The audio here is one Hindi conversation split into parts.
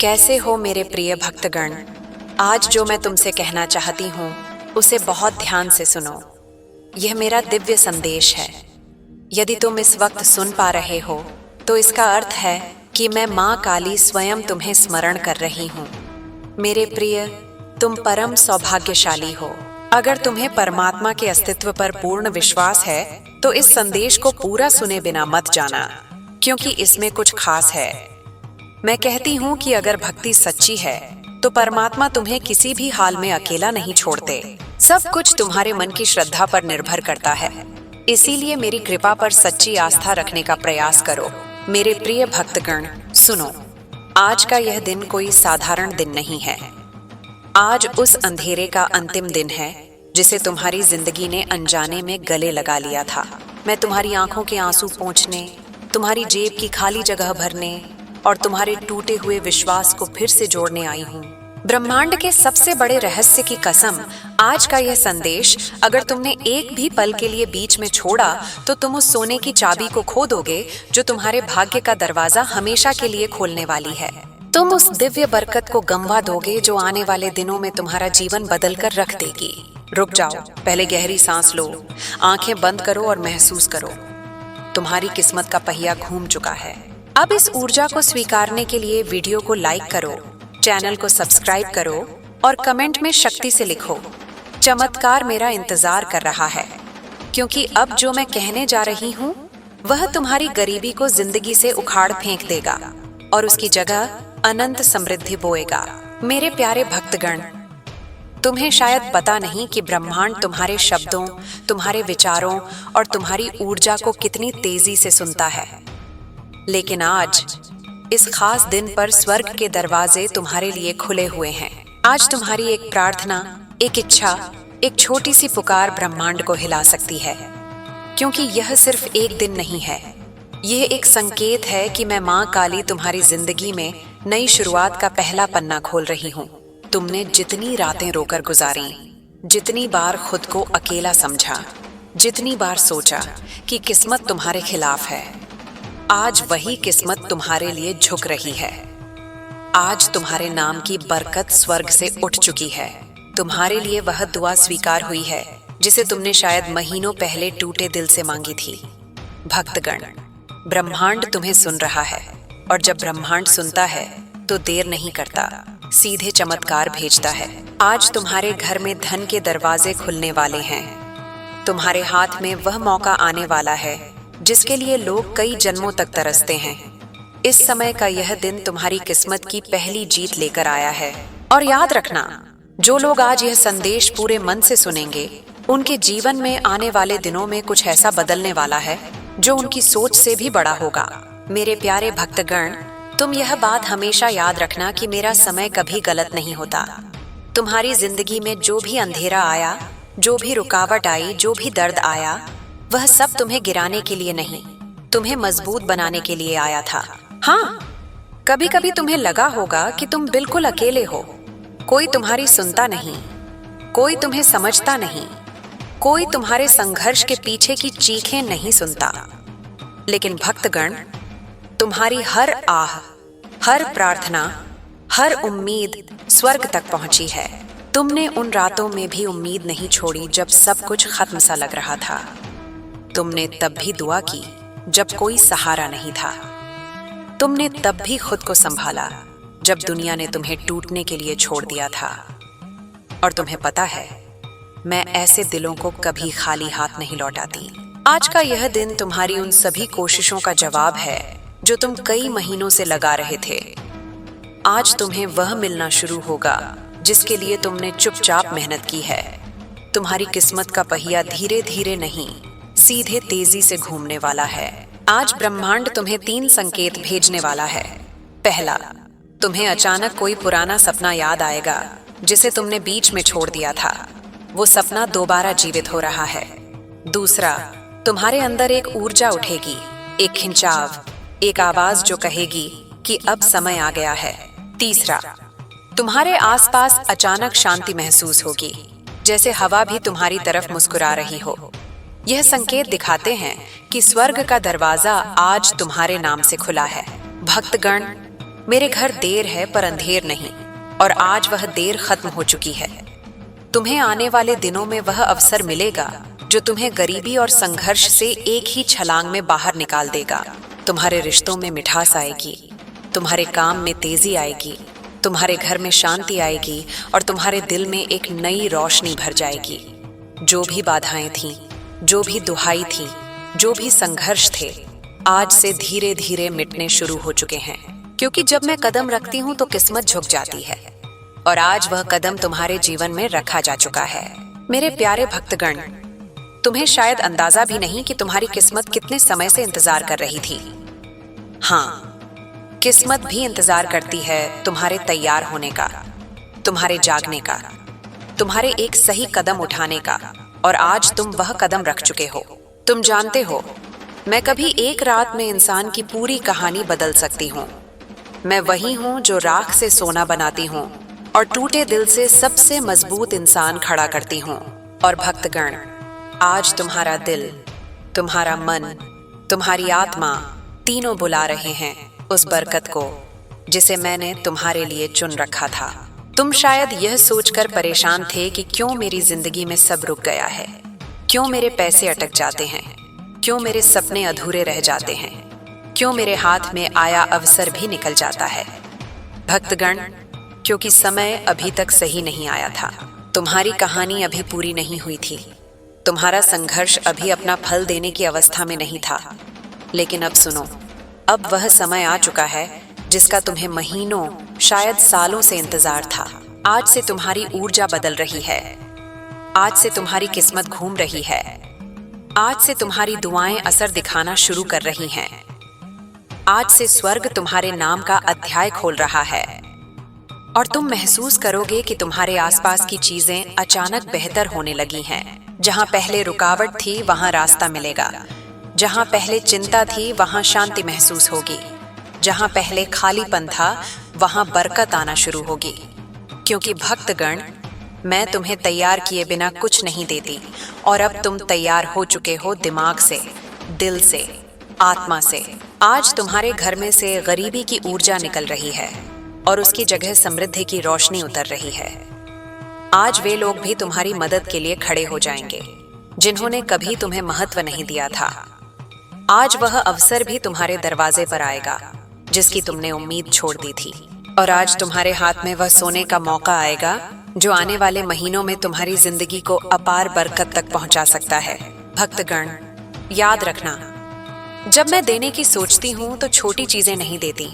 कैसे हो मेरे प्रिय भक्तगण। आज जो मैं तुमसे कहना चाहती हूँ उसे बहुत ध्यान से सुनो। यह मेरा दिव्य संदेश है। यदि तुम इस वक्त सुन पा रहे हो तो इसका अर्थ है कि मैं माँ काली स्वयं तुम्हें स्मरण कर रही हूँ। मेरे प्रिय, तुम परम सौभाग्यशाली हो। अगर तुम्हें परमात्मा के अस्तित्व पर पूर्ण विश्वास है तो इस संदेश को पूरा सुने बिना मत जाना, क्योंकि इसमें कुछ खास है। मैं कहती हूँ कि अगर भक्ति सच्ची है तो परमात्मा तुम्हें किसी भी हाल में अकेला नहीं छोड़ते। सब कुछ तुम्हारे मन की श्रद्धा पर निर्भर करता है। इसीलिए मेरी कृपा पर सच्ची आस्था रखने का प्रयास करो। मेरे प्रिय भक्तगण, सुनो, आज का यह दिन कोई साधारण दिन नहीं है। आज उस अंधेरे का अंतिम दिन है जिसे तुम्हारी जिंदगी ने अनजाने में गले लगा लिया था। मैं तुम्हारी आंखों के आंसू पोंछने, तुम्हारी जेब की खाली जगह भरने और तुम्हारे टूटे हुए विश्वास को फिर से जोड़ने आई हूँ। ब्रह्मांड के सबसे बड़े रहस्य की कसम, आज का यह संदेश अगर तुमने एक भी पल के लिए बीच में छोड़ा तो तुम उस सोने की चाबी को खो दोगे जो तुम्हारे भाग्य का दरवाजा हमेशा के लिए खोलने वाली है। तुम उस दिव्य बरकत को गंवा दोगे जो आने वाले दिनों में तुम्हारा जीवन बदल कर रख देगी। रुक जाओ, पहले गहरी सांस लो, आंखें बंद करो और महसूस करो। तुम्हारी किस्मत का पहिया घूम चुका है। अब इस ऊर्जा को स्वीकारने के लिए वीडियो को लाइक करो, चैनल को सब्सक्राइब करो और कमेंट में शक्ति से लिखो, चमत्कार मेरा इंतजार कर रहा है। क्योंकि अब जो मैं कहने जा रही हूँ वह तुम्हारी गरीबी को जिंदगी से उखाड़ फेंक देगा और उसकी जगह अनंत समृद्धि बोएगा। मेरे प्यारे भक्तगण, तुम्हें शायद पता नहीं कि ब्रह्मांड तुम्हारे शब्दों, तुम्हारे विचारों और तुम्हारी ऊर्जा को कितनी तेजी से सुनता है। लेकिन आज इस खास दिन पर स्वर्ग के दरवाजे तुम्हारे लिए खुले हुए हैं। आज तुम्हारी एक प्रार्थना, एक इच्छा, एक छोटी सी पुकार ब्रह्मांड को हिला सकती है। क्योंकि यह सिर्फ एक दिन नहीं है, यह एक संकेत है कि मैं माँ काली तुम्हारी जिंदगी में नई शुरुआत का पहला पन्ना खोल रही हूँ। तुमने जितनी रातें रोकर गुजारी, जितनी बार खुद को अकेला समझा, जितनी बार सोचा कि किस्मत तुम्हारे खिलाफ है, आज वही किस्मत तुम्हारे लिए झुक रही है। आज तुम्हारे नाम की बरकत स्वर्ग से उठ चुकी है। तुम्हारे लिए वह दुआ स्वीकार हुई है जिसे तुमने शायद महीनों पहले टूटे दिल से मांगी थी। भक्तगण, ब्रह्मांड तुम्हें सुन रहा है और जब ब्रह्मांड सुनता है तो देर नहीं करता, सीधे चमत्कार भेजता है। आज तुम्हारे घर में धन के दरवाजे खुलने वाले हैं। तुम्हारे हाथ में वह मौका आने वाला है जिसके लिए लोग कई जन्मों तक तरसते हैं। इस समय का यह दिन तुम्हारी किस्मत की पहली जीत लेकर आया है। और याद रखना, जो लोग आज यह संदेश पूरे मन से सुनेंगे उनके जीवन में आने वाले दिनों में कुछ ऐसा बदलने वाला है जो उनकी सोच से भी बड़ा होगा। मेरे प्यारे भक्तगण, तुम यह बात हमेशा याद रखना कि मेरा समय कभी गलत नहीं होता। तुम्हारी जिंदगी में जो भी अंधेरा आया, जो भी रुकावट आई, जो भी दर्द आया, वह सब तुम्हें गिराने के लिए नहीं, तुम्हें मजबूत बनाने के लिए आया था। हाँ, कभी कभी तुम्हें लगा होगा कि तुम बिल्कुल अकेले हो। कोई तुम्हारी सुनता नहीं, कोई तुम्हें समझता नहीं, कोई तुम्हारे संघर्ष के पीछे की चीखें नहीं सुनता। लेकिन भक्तगण, तुम्हारी हर आह, हर प्रार्थना, हर उम्मीद स्वर्ग तक पहुंची है। तुमने उन रातों में भी उम्मीद नहीं छोड़ी जब सब कुछ खत्म सा लग रहा था। तुमने तब भी दुआ की जब कोई सहारा नहीं था। तुमने तब भी खुद को संभाला जब दुनिया ने तुम्हें टूटने के लिए छोड़ दिया था। और तुम्हें पता है, मैं ऐसे दिलों को कभी खाली हाथ नहीं लौटाती। आज का यह दिन तुम्हारी उन सभी कोशिशों का जवाब है जो तुम कई महीनों से लगा रहे थे। आज तुम्हें वह मिलना शुरू होगा जिसके लिए तुमने चुपचाप मेहनत की है। तुम्हारी किस्मत का पहिया धीरे धीरे नहीं, सीधे तेजी से घूमने वाला है। आज ब्रह्मांड तुम्हें 3 संकेत भेजने वाला है। पहला, तुम्हें अचानक कोई पुराना सपना याद आएगा जिसे तुमने बीच में छोड़ दिया था। वो सपना दोबारा जीवित हो रहा है। दूसरा, तुम्हारे अंदर एक ऊर्जा उठेगी, एक खिंचाव, एक आवाज जो कहेगी कि अब समय आ गया है। तीसरा, तुम्हारे आसपास अचानक शांति महसूस होगी, जैसे हवा भी तुम्हारी तरफ मुस्कुरा रही हो। यह संकेत दिखाते हैं कि स्वर्ग का दरवाजा आज तुम्हारे नाम से खुला है। भक्तगण, मेरे घर देर है पर अंधेर नहीं, और आज वह देर खत्म हो चुकी है। तुम्हें आने वाले दिनों में वह अवसर मिलेगा जो तुम्हें गरीबी और संघर्ष से एक ही छलांग में बाहर निकाल देगा। तुम्हारे रिश्तों में मिठास आएगी, तुम्हारे काम में तेजी आएगी, तुम्हारे घर में शांति आएगी और तुम्हारे दिल में एक नई रोशनी भर जाएगी। जो भी बाधाएं थीं, जो भी दुहाई थी, जो भी संघर्ष थे, आज से धीरे धीरे मिटने शुरू हो चुके हैं। क्योंकि जब मैं कदम रखती हूँ तो किस्मत झुक जाती है, और आज वह कदम तुम्हारे जीवन में रखा जा चुका है। मेरे प्यारे भक्तगण, तुम्हें शायद अंदाजा भी नहीं कि तुम्हारी किस्मत कितने समय से इंतजार कर रही थी। हाँ, किस्मत भी इंतजार करती है तुम्हारे तैयार होने का, तुम्हारे जागने का, तुम्हारे एक सही कदम उठाने का, और आज तुम वह कदम रख चुके हो। तुम जानते हो, मैं कभी एक रात में इंसान की पूरी कहानी बदल सकती हूँ। मैं वही हूँ जो राख से सोना बनाती हूँ और टूटे दिल से सबसे मजबूत इंसान खड़ा करती हूँ। और भक्तगण, आज तुम्हारा दिल, तुम्हारा मन, तुम्हारी आत्मा तीनों बुला रहे हैं उस बरकत को जिसे मैंने तुम्हारे लिए चुन रखा था। तुम शायद यह सोचकर परेशान थे कि क्यों मेरी जिंदगी में सब रुक गया है, क्यों मेरे पैसे अटक जाते हैं, क्यों मेरे सपने अधूरे रह जाते हैं, क्यों मेरे हाथ में आया अवसर भी निकल जाता है। भक्तगण, क्योंकि समय अभी तक सही नहीं आया था। तुम्हारी कहानी अभी पूरी नहीं हुई थी, तुम्हारा संघर्ष अभी अपना फल देने की अवस्था में नहीं था। लेकिन अब सुनो, अब वह समय आ चुका है जिसका तुम्हें महीनों, शायद सालों से इंतजार था। आज से तुम्हारी ऊर्जा बदल रही है, आज से तुम्हारी किस्मत घूम रही है, आज से तुम्हारी दुआएं असर दिखाना शुरू कर रही हैं। आज से स्वर्ग तुम्हारे नाम का अध्याय खोल रहा है, और तुम महसूस करोगे कि तुम्हारे आसपास की चीजें अचानक बेहतर होने लगी हैं। जहां पहले रुकावट थी वहां रास्ता मिलेगा, जहां पहले चिंता थी वहां शांति महसूस होगी, जहां पहले खालीपन था वहां बरकत आना शुरू होगी। क्योंकि भक्तगण, मैं तुम्हें तैयार किए बिना कुछ नहीं देती, और अब तुम तैयार हो चुके हो दिमाग से, दिल से, आत्मा से। आज तुम्हारे घर में से गरीबी की ऊर्जा निकल रही है और उसकी जगह समृद्धि की रोशनी उतर रही है। आज वे लोग भी तुम्हारी मदद के लिए खड़े हो जाएंगे जिन्होंने कभी तुम्हें महत्व नहीं दिया था। आज वह अवसर भी तुम्हारे दरवाजे पर आएगा जिसकी तुमने उम्मीद छोड़ दी थी। और आज तुम्हारे हाथ में वह सोने का मौका आएगा जो आने वाले महीनों में तुम्हारी जिंदगी को अपार बरकत तक पहुंचा सकता है। भक्तगण, याद रखना, जब मैं देने की सोचती हूँ तो छोटी चीजें नहीं देती,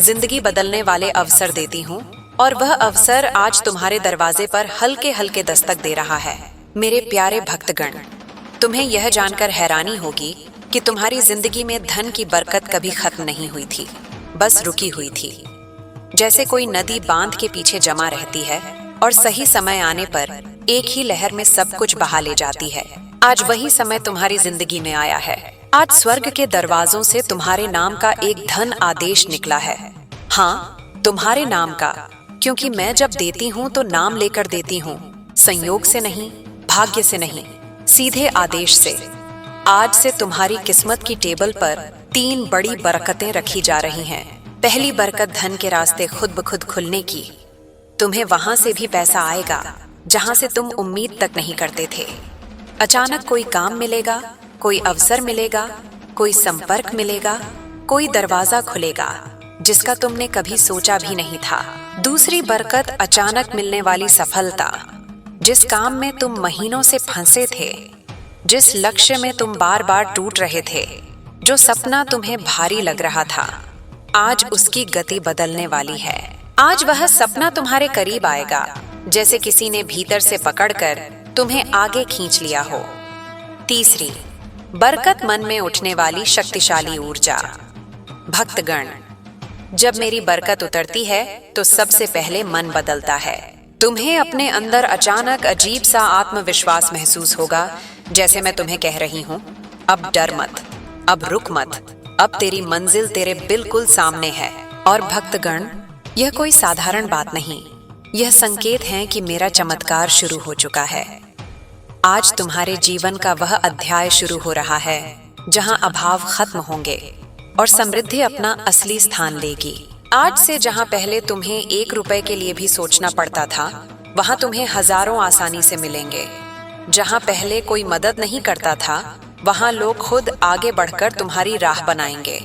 जिंदगी बदलने वाले अवसर देती हूँ। और वह अवसर आज तुम्हारे दरवाजे पर हल्के हल्के दस्तक दे रहा है। मेरे प्यारे भक्तगण, तुम्हें यह जानकर हैरानी होगी कि तुम्हारी जिंदगी में धन की बरकत कभी खत्म नहीं हुई थी, बस रुकी हुई थी। जैसे कोई नदी बांध के पीछे जमा रहती है और सही समय आने पर एक ही लहर में सब कुछ बहा ले जाती है। आज वही समय तुम्हारी जिंदगी में आया है। आज स्वर्ग के दरवाजों से तुम्हारे नाम का एक धन आदेश निकला है। हाँ, तुम्हारे नाम का, क्योंकि मैं जब देती हूँ तो नाम लेकर देती हूँ, संयोग से नहीं, भाग्य से नहीं, सीधे आदेश से। आज से तुम्हारी किस्मत की टेबल पर 3 बड़ी बरकतें रखी जा रही हैं। पहली बरकत धन के रास्ते खुद ब खुद खुलने की। तुम्हें वहां से भी पैसा आएगा जहां से तुम उम्मीद तक नहीं करते थे। अचानक कोई काम मिलेगा, कोई अवसर मिलेगा, कोई संपर्क मिलेगा, कोई दरवाजा खुलेगा जिसका तुमने कभी सोचा भी नहीं था। दूसरी बरकत अचानक मिलने वाली सफलता। जिस काम में तुम महीनों से फंसे थे, जिस लक्ष्य में तुम बार बार टूट रहे थे, जो सपना तुम्हें भारी लग रहा था, आज उसकी गति बदलने वाली है। आज वह सपना तुम्हारे करीब आएगा जैसे किसी ने भीतर से पकड़कर तुम्हें आगे खींच लिया हो। तीसरी बरकत, मन में उठने वाली शक्तिशाली ऊर्जा। भक्तगण, जब मेरी बरकत उतरती है तो सबसे पहले मन बदलता है। तुम्हें अपने अंदर अचानक अजीब सा आत्मविश्वास महसूस होगा, जैसे मैं तुम्हें कह रही हूँ, अब डर मत, अब रुक मत, अब तेरी मंजिल तेरे बिल्कुल सामने है। और भक्तगण, यह कोई साधारण बात नहीं, यह संकेत है कि मेरा चमत्कार शुरू हो चुका है। आज तुम्हारे जीवन का वह अध्याय शुरू हो रहा है जहां अभाव खत्म होंगे और समृद्धि अपना असली स्थान लेगी। आज से जहां पहले तुम्हें 1 रुपए के लिए भी सोचना पड़ता था, वहां तुम्हें हजारों आसानी से मिलेंगे। जहां पहले कोई मदद नहीं करता था, वहां लोग खुद आगे बढ़कर तुम्हारी राह बनाएंगे।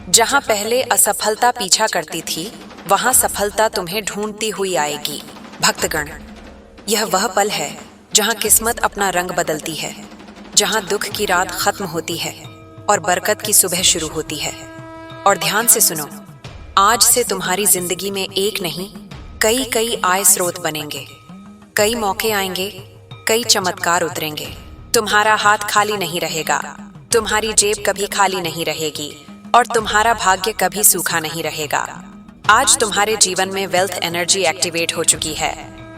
जहां पहले असफलता पीछा करती थी, वहां सफलता तुम्हें ढूंढती हुई आएगी। भक्तगण, यह वह पल है जहां किस्मत अपना रंग बदलती है, जहां दुख की रात खत्म होती है और बरकत की सुबह शुरू होती है। और ध्यान से सुनो, आज से तुम्हारी जिंदगी में एक नहीं, कई आय स्रोत बनेंगे। कई मौके आएंगे, कई चमत्कार उतरेंगे। तुम्हारा हाथ खाली नहीं रहेगा, तुम्हारी जेब कभी खाली नहीं रहेगी और तुम्हारा भाग्य कभी सूखा नहीं रहेगा। आज तुम्हारे जीवन में वेल्थ एनर्जी एक्टिवेट हो चुकी है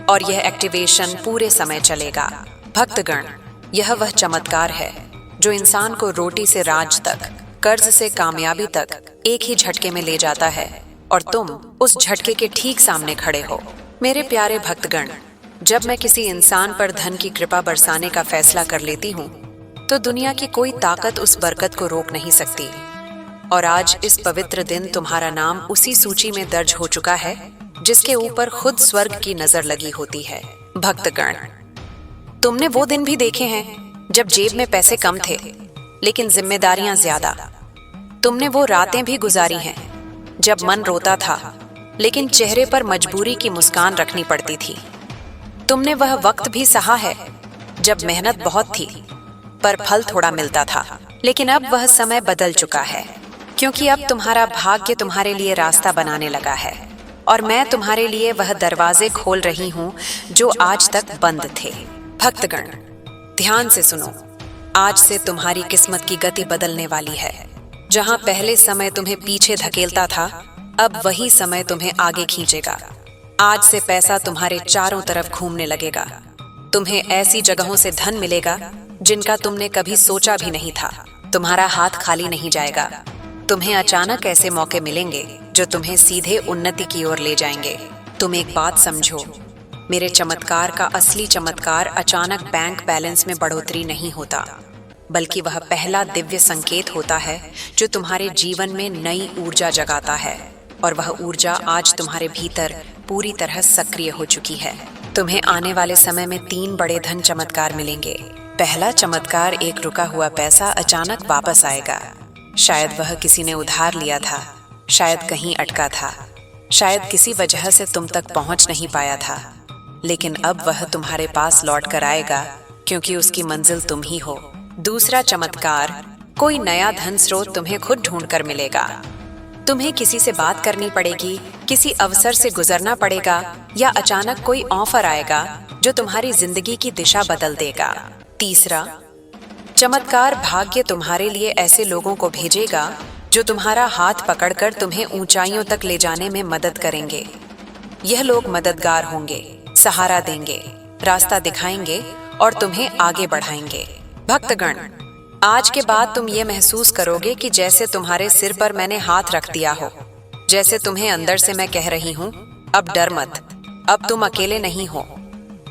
और यह एक्टिवेशन पूरे समय चलेगा। भक्तगण, यह वह चमत्कार है जो इंसान को रोटी से राज तक, कर्ज से कामयाबी तक एक ही झटके में ले जाता है और तुम उस झटके के ठीक सामने खड़े हो। मेरे प्यारे भक्तगण, जब मैं किसी इंसान पर धन की कृपा बरसाने का फैसला कर लेती हूँ, तो दुनिया की कोई ताकत उस बरकत को रोक नहीं सकती। और आज इस पवित्र दिन तुम्हारा नाम उसी सूची में दर्ज हो चुका है जिसके ऊपर खुद स्वर्ग की नजर लगी होती है। भक्तगण, तुमने वो दिन भी देखे हैं जब जेब में पैसे कम थे लेकिन जिम्मेदारियां ज्यादा। तुमने वो रातें भी गुजारी हैं जब मन रोता था लेकिन चेहरे पर मजबूरी की मुस्कान रखनी पड़ती थी। तुमने वह वक्त भी सहा है जब मेहनत बहुत थी पर फल थोड़ा मिलता था। लेकिन अब वह समय बदल चुका है, क्योंकि अब तुम्हारा भाग्य तुम्हारे लिए रास्ता बनाने लगा है और मैं तुम्हारे लिए वह दरवाजे खोल रही हूँ जो आज तक बंद थे। भक्तगण, ध्यान से सुनो, आज से तुम्हारी किस्मत की गति बदलने वाली है। जहाँ पहले समय तुम्हें पीछे धकेलता था, अब वही समय तुम्हें आगे खींचेगा। आज से पैसा तुम्हारे चारों तरफ घूमने लगेगा। तुम्हें ऐसी जगहों से धन मिलेगा जिनका तुमने कभी सोचा भी नहीं था। तुम्हारा हाथ खाली नहीं जाएगा। तुम्हें अचानक ऐसे मौके मिलेंगे जो तुम्हें सीधे उन्नति की ओर ले जाएंगे। तुम एक बात समझो, मेरे चमत्कार का असली चमत्कार अचानक बैंक बैलेंस में बढ़ोतरी नहीं होता, बल्कि वह पहला दिव्य संकेत होता है जो तुम्हारे जीवन में नई ऊर्जा जगाता है। और वह ऊर्जा आज तुम्हारे भीतर पूरी तरह सक्रिय हो चुकी है। तुम्हें आने वाले समय में 3 बड़े धन चमत्कार मिलेंगे। पहला चमत्कार, एक रुका हुआ पैसा अचानक वापस आएगा। शायद वह किसी ने उधार लिया था, शायद कहीं अटका था, शायद किसी वजह से तुम तक पहुंच नहीं पाया था, लेकिन अब वह तुम्हारे पास लौट कर आएगा क्योंकि उसकी मंजिल तुम ही हो। दूसरा चमत्कार, कोई नया धन स्रोत तुम्हें खुद ढूंढ कर मिलेगा। तुम्हें किसी से बात करनी पड़ेगी, किसी अवसर से गुजरना पड़ेगा या अचानक कोई ऑफर आएगा जो तुम्हारी जिंदगी की दिशा बदल देगा। तीसरा चमत्कार, भाग्य तुम्हारे लिए ऐसे लोगों को भेजेगा जो तुम्हारा हाथ पकड़कर तुम्हें ऊंचाइयों तक ले जाने में मदद करेंगे। यह लोग मददगार होंगे, सहारा देंगे, रास्ता दिखाएंगे और तुम्हें आगे बढ़ाएंगे। भक्तगण, आज के बाद तुम ये महसूस करोगे कि जैसे तुम्हारे सिर पर मैंने हाथ रख दिया हो, जैसे तुम्हें अंदर से मैं कह रही हूँ, अब डर मत, अब तुम अकेले नहीं हो,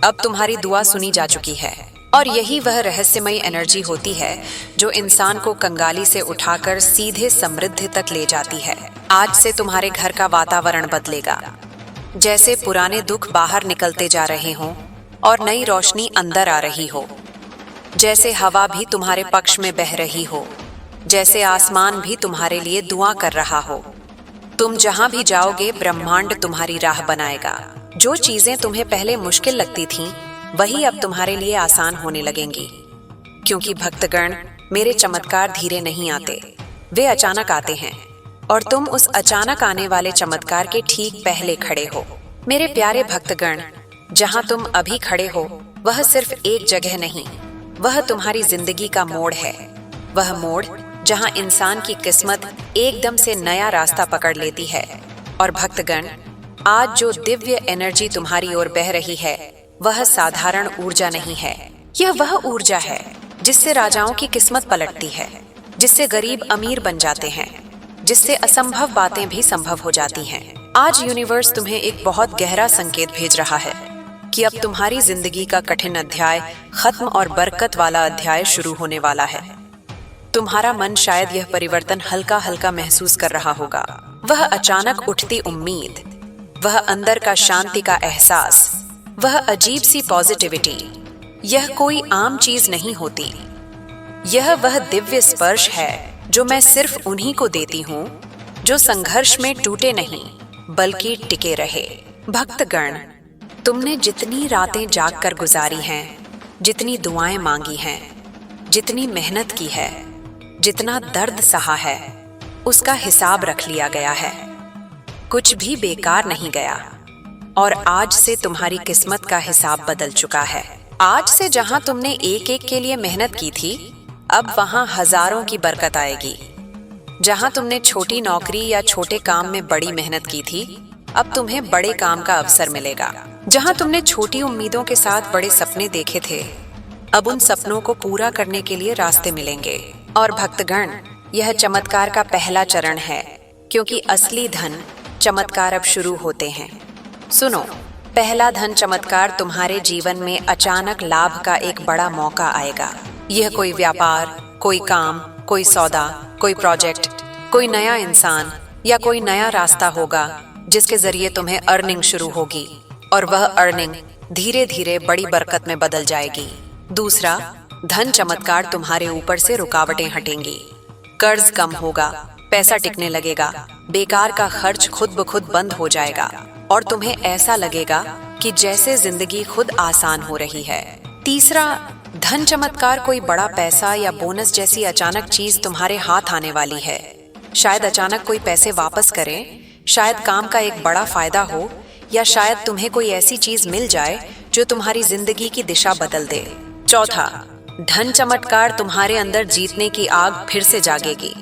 अब तुम्हारी दुआ सुनी जा चुकी है। और यही वह रहस्यमयी एनर्जी होती है जो इंसान को कंगाली से उठाकर सीधे समृद्धि तक ले जाती है। आज से तुम्हारे घर का वातावरण बदलेगा, जैसे पुराने दुख बाहर निकलते जा रहे हों और नई रोशनी अंदर आ रही हो, जैसे हवा भी तुम्हारे पक्ष में बह रही हो, जैसे आसमान भी तुम्हारे लिए दुआ कर रहा हो। तुम जहां भी जाओगे, ब्रह्मांड तुम्हारी राह बनाएगा। जो चीजें तुम्हें पहले मुश्किल लगती थीं, वही अब तुम्हारे लिए आसान होने लगेंगी। क्योंकि भक्तगण, मेरे चमत्कार धीरे नहीं आते, वे अचानक आते हैं और तुम उस अचानक आने वाले चमत्कार के ठीक पहले खड़े हो। मेरे प्यारे भक्तगण, जहां तुम अभी खड़े हो वह सिर्फ एक जगह नहीं, वह तुम्हारी जिंदगी का मोड़ है। वह मोड़ जहां इंसान की किस्मत एकदम से नया रास्ता पकड़ लेती है। और भक्तगण, आज जो दिव्य एनर्जी तुम्हारी ओर बह रही है वह साधारण ऊर्जा नहीं है। यह वह ऊर्जा है जिससे राजाओं की किस्मत पलटती है, जिससे गरीब अमीर बन जाते हैं, जिससे असंभव बातें भी संभव हो जाती हैं। आज यूनिवर्स तुम्हें एक बहुत गहरा संकेत भेज रहा है कि अब तुम्हारी जिंदगी का कठिन अध्याय खत्म और बरकत वाला अध्याय शुरू होने वाला है। तुम्हारा मन शायद यह परिवर्तन हल्का हल्का महसूस कर रहा होगा। वह अचानक उठती उम्मीद, वह अंदर का शांति का एहसास, वह अजीब सी पॉजिटिविटी। यह कोई आम चीज नहीं होती। यह वह दिव्य स्पर्श है जो मैं सिर्फ उन्हीं को देती हूँ जो संघर्ष में टूटे नहीं बल्कि टिके रहे। भक्तगण, तुमने जितनी रातें जागकर गुजारी हैं, जितनी दुआएं मांगी हैं, जितनी मेहनत की है, जितना दर्द सहा है, उसका हिसाब रख लिया गया है। कुछ भी बेकार नहीं गया। और आज से तुम्हारी किस्मत का हिसाब बदल चुका है। आज से जहां तुमने एक एक के लिए मेहनत की थी, अब वहां हजारों की बरकत आएगी। जहां तुमने छोटी नौकरी या छोटे काम में बड़ी मेहनत की थी, अब तुम्हें बड़े काम का अवसर मिलेगा। जहां तुमने छोटी उम्मीदों के साथ बड़े सपने देखे थे, अब उन सपनों को पूरा करने के लिए रास्ते मिलेंगे। और भक्तगण, यह चमत्कार का पहला चरण है, क्योंकि असली धन चमत्कार अब शुरू होते हैं। सुनो, पहला धन चमत्कार तुम्हारे जीवन में अचानक लाभ का एक बड़ा मौका आएगा। यह कोई व्यापार, कोई काम, कोई सौदा, कोई प्रोजेक्ट, कोई नया इंसान या कोई नया रास्ता होगा जिसके जरिए तुम्हें अर्निंग शुरू होगी, और वह अर्निंग धीरे धीरे बड़ी बरकत में बदल जाएगी। दूसरा, धन चमत्कार तुम्हारे ऊपर से रुकावटें हटेंगी। कर्ज कम होगा, पैसा टिकने लगेगा, बेकार का खर्च खुद ब खुद बंद हो जाएगा और तुम्हें ऐसा लगेगा कि जैसे जिंदगी खुद आसान हो रही है। तीसरा, धन चमत्कार कोई बड़ा पैसा या बोनस जैसी अचानक चीज तुम्हारे हाथ आने वाली है। शायद अचानक कोई पैसे वापस करे, शायद काम का एक बड़ा फायदा हो, या शायद तुम्हें कोई ऐसी चीज मिल जाए जो तुम्हारी जिंदगी की दिशा बदल दे। चौथा, धन चमत्कार तुम्हारे अंदर जीतने की आग फिर से जागेगी।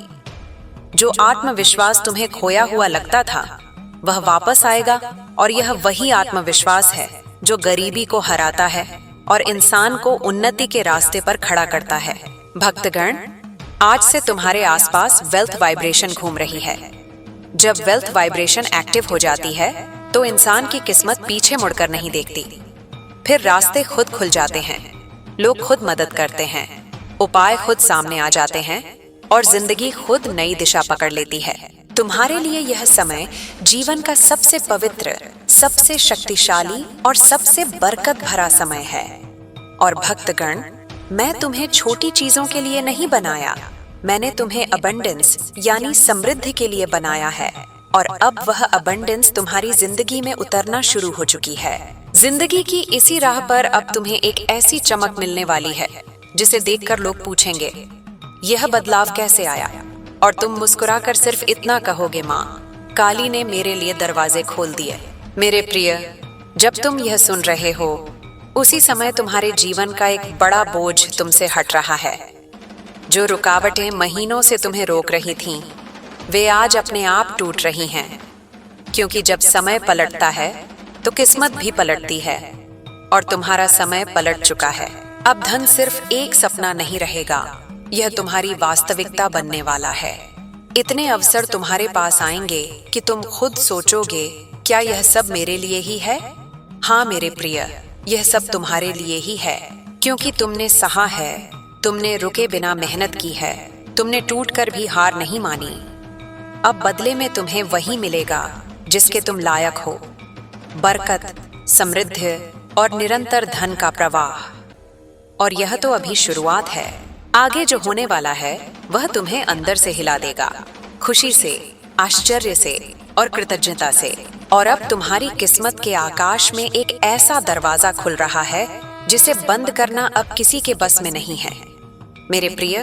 जो आत्मविश्वास तुम्हें खोया हुआ लगता था, वह वापस आएगा, और यह वही आत्मविश्वास है जो गरीबी को हराता है और इंसान को उन्नति के रास्ते पर खड़ा करता है। भक्तगण, आज से तुम्हारे आसपास वेल्थ वाइब्रेशन घूम रही है। जब वेल्थ वाइब्रेशन एक्टिव हो जाती है तो इंसान की किस्मत पीछे मुड़कर नहीं देखती। फिर रास्ते खुद खुल जाते हैं, लोग खुद मदद करते हैं, उपाय खुद सामने आ जाते हैं और जिंदगी खुद नई दिशा पकड़ लेती है। तुम्हारे लिए यह समय जीवन का सबसे पवित्र, सबसे शक्तिशाली और सबसे बरकत भरा समय है। और भक्तगण, मैं तुम्हें छोटी चीजों के लिए नहीं बनाया, मैंने तुम्हें अबंडेंस यानी समृद्धि के लिए बनाया है। और अब वह अबंडेंस तुम्हारी जिंदगी में उतरना शुरू हो चुकी है। जिंदगी की इसी राह पर अब तुम्हें एक ऐसी चमक मिलने वाली है जिसे देखकर लोग पूछेंगे, यह बदलाव कैसे आया? और तुम मुस्कुराकर सिर्फ इतना कहोगे, माँ काली ने मेरे लिए दरवाजे खोल दिए। मेरे प्रिय, जब तुम यह सुन रहे हो, उसी समय तुम्हारे जीवन का एक बड़ा बोझ तुमसे हट रहा है। जो रुकावटें महीनों से तुम्हें रोक रही थीं, वे आज अपने आप टूट रही हैं। क्योंकि जब समय पलटता है तो किस्मत भी पलटती है, और तुम्हारा समय पलट चुका है। अब धन सिर्फ एक सपना नहीं रहेगा, यह तुम्हारी वास्तविकता बनने वाला है। इतने अवसर तुम्हारे पास आएंगे कि तुम खुद सोचोगे, क्या यह सब मेरे लिए ही है? हाँ मेरे प्रिय, यह सब तुम्हारे लिए ही है, क्योंकि तुमने सहा है, तुमने रुके बिना मेहनत की है, तुमने टूटकर भी हार नहीं मानी। अब बदले में तुम्हें वही मिलेगा जिसके तुम लायक हो, बरकत, समृद्धि और निरंतर धन का प्रवाह। और यह तो अभी शुरुआत है। आगे जो होने वाला है वह तुम्हें अंदर से हिला देगा, खुशी से, आश्चर्य से और कृतज्ञता से। और अब तुम्हारी किस्मत के आकाश में एक ऐसा दरवाजा खुल रहा है जिसे बंद करना अब किसी के बस में नहीं है। मेरे प्रिय,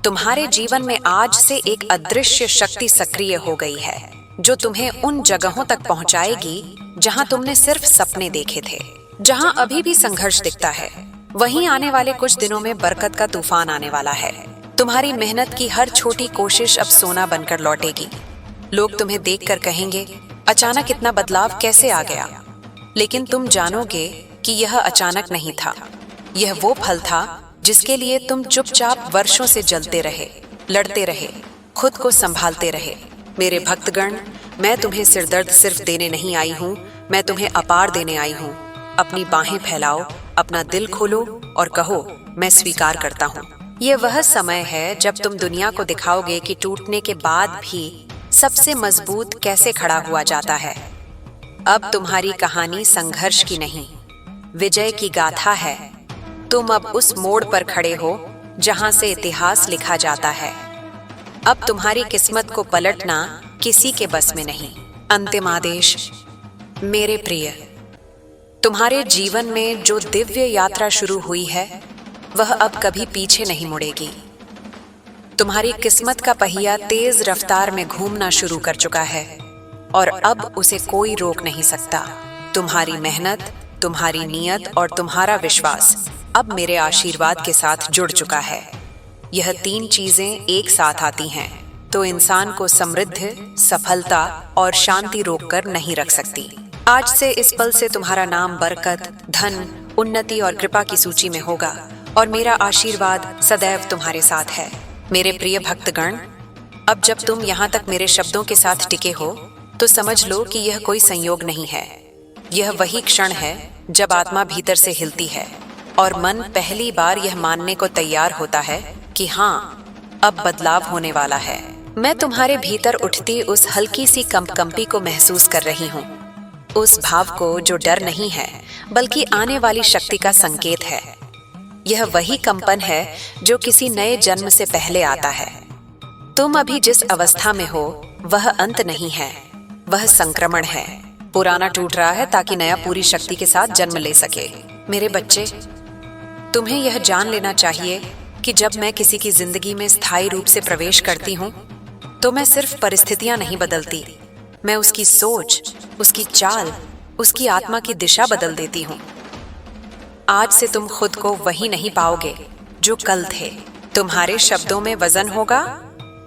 तुम्हारे जीवन में आज से एक अदृश्य शक्ति सक्रिय हो गई है जो तुम्हें उन जगहों तक पहुंचाएगी जहां तुमने सिर्फ सपने देखे थे। जहां अभी भी संघर्ष दिखता है, वहीं आने वाले कुछ दिनों में बरकत का तूफान आने वाला है। तुम्हारी मेहनत की हर छोटी कोशिश अब सोना बनकर लौटेगी। लोग तुम्हें देखकर कहेंगे, अचानक इतना बदलाव कैसे आ गया? लेकिन तुम जानोगे कि यह अचानक नहीं था। यह वो फल था जिसके लिए तुम चुपचाप वर्षों से जलते रहे, लड़ते रहे, खुद को संभालते रहे। मेरे भक्तगण, मैं तुम्हें सिरदर्द सिर्फ देने नहीं आई हूँ, मैं तुम्हें अपार देने आई हूँ। अपनी बाहें फैलाओ, अपना दिल खोलो और कहो, मैं स्वीकार करता हूँ। ये वह समय है जब तुम दुनिया को दिखाओगे कि टूटने के बाद भी सबसे मजबूत कैसे खड़ा हुआ जाता है। अब तुम्हारी कहानी संघर्ष की नहीं, विजय की गाथा है। तुम अब उस मोड़ पर खड़े हो जहां से इतिहास लिखा जाता है। अब तुम्हारी किस्मत को पलटना किसी के बस में नहीं। अंतिम आदेश। मेरे प्रिय, तुम्हारे जीवन में जो दिव्य यात्रा शुरू हुई है वह अब कभी पीछे नहीं मुड़ेगी। तुम्हारी किस्मत का पहिया तेज रफ्तार में घूमना शुरू कर चुका है और अब उसे कोई रोक नहीं सकता। तुम्हारी मेहनत, तुम्हारी नीयत और तुम्हारा विश्वास अब मेरे आशीर्वाद के साथ जुड़ चुका है। यह 3 चीजें एक साथ आती हैं तो इंसान को समृद्धि, सफलता और शांति रोककर नहीं रख सकती। आज से इस पल से तुम्हारा नाम बरकत, धन, उन्नति और कृपा की सूची में होगा और मेरा आशीर्वाद सदैव तुम्हारे साथ है। मेरे प्रिय भक्तगण, अब जब तुम यहाँ तक मेरे शब्दों के साथ टिके हो तो समझ लो कि यह कोई संयोग नहीं है। यह वही क्षण है जब आत्मा भीतर से हिलती है और मन पहली बार यह मानने को तैयार होता है कि हाँ, अब बदलाव होने वाला है। मैं तुम्हारे भीतर उठती उस हल्की सी कंपकंपी को महसूस कर रही हूँ, उस भाव को जो डर नहीं है बल्कि आने वाली शक्ति का संकेत है। यह वही कंपन है जो किसी नए जन्म से पहले आता है। तुम अभी जिस अवस्था में हो वह अंत नहीं है, वह संक्रमण है। पुराना टूट रहा है ताकि नया पूरी शक्ति के साथ जन्म ले सके। मेरे बच्चे, तुम्हें यह जान लेना चाहिए कि जब मैं किसी की जिंदगी में स्थायी रूप से प्रवेश करती हूँ तो मैं सिर्फ परिस्थितियां नहीं बदलती, मैं उसकी सोच, उसकी चाल, उसकी आत्मा की दिशा बदल देती हूँ। आज से तुम खुद को वही नहीं पाओगे जो कल थे। तुम्हारे शब्दों में वजन होगा,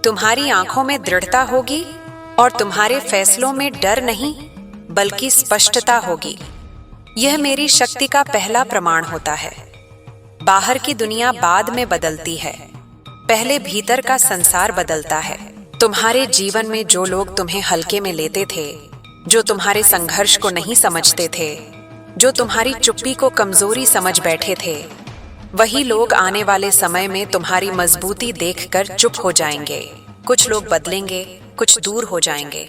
तुम्हारी आंखों में दृढ़ता होगी और तुम्हारे फैसलों में डर नहीं बल्कि स्पष्टता होगी। यह मेरी शक्ति का पहला प्रमाण होता है। बाहर की दुनिया बाद में बदलती है, पहले भीतर का संसार बदलता है। तुम्हारे जीवन में जो लोग तुम्हें हल्के में लेते थे, जो तुम्हारे संघर्ष को नहीं समझते थे, जो तुम्हारी चुप्पी को कमजोरी समझ बैठे थे, वही लोग आने वाले समय में तुम्हारी मजबूती देखकर चुप हो जाएंगे। कुछ लोग बदलेंगे, कुछ दूर हो जाएंगे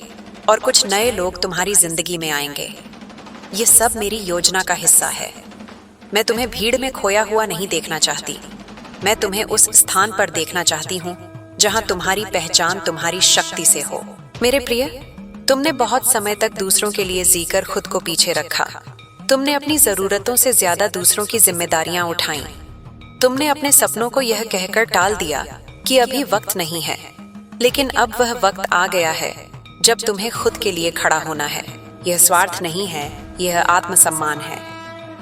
और कुछ नए लोग तुम्हारी जिंदगी में आएंगे। ये सब मेरी योजना का हिस्सा है। मैं तुम्हें भीड़ में खोया हुआ नहीं देखना चाहती, मैं तुम्हें उस स्थान पर देखना चाहती हूँ जहाँ तुम्हारी पहचान तुम्हारी शक्ति से हो। मेरे प्रिय, तुमने बहुत समय तक दूसरों के लिए जीकर खुद को पीछे रखा। तुमने अपनी जरूरतों से ज्यादा दूसरों की जिम्मेदारियां उठाई। तुमने अपने सपनों को यह कहकर टाल दिया कि अभी वक्त नहीं है, लेकिन अब वह वक्त आ गया है जब तुम्हें खुद के लिए खड़ा होना है। यह स्वार्थ नहीं है, यह आत्मसम्मान है,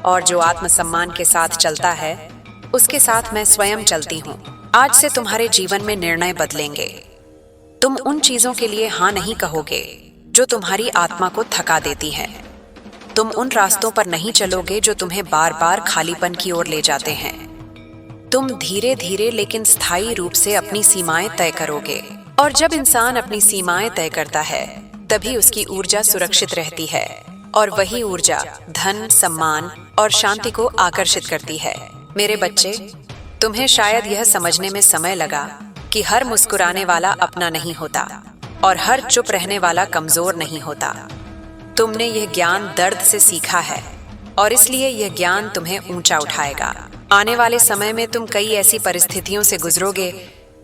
और जो आत्मसम्मान के साथ चलता है उसके साथ मैं स्वयं चलती हूँ। आज से तुम्हारे जीवन में निर्णय बदलेंगे। तुम उन चीजों के लिए हाँ नहीं कहोगे जो तुम्हारी आत्मा को थका देती है। तुम उन रास्तों पर नहीं चलोगे जो तुम्हें बार बार खालीपन की ओर ले जाते हैं। तुम धीरे धीरे लेकिन स्थायी रूप से अपनी सीमाएं तय करोगे, और जब इंसान अपनी सीमाएं तय करता है तभी उसकी ऊर्जा सुरक्षित रहती है, और वही ऊर्जा धन, सम्मान और शांति को आकर्षित करती है। मेरे बच्चे, तुम्हें शायद यह समझने में समय लगा कि हर मुस्कुराने वाला अपना नहीं होता और हर चुप रहने वाला कमजोर नहीं होता। तुमने यह ज्ञान दर्द से सीखा है और इसलिए यह ज्ञान तुम्हें ऊंचा उठाएगा। आने वाले समय में तुम कई ऐसी परिस्थितियों से गुजरोगे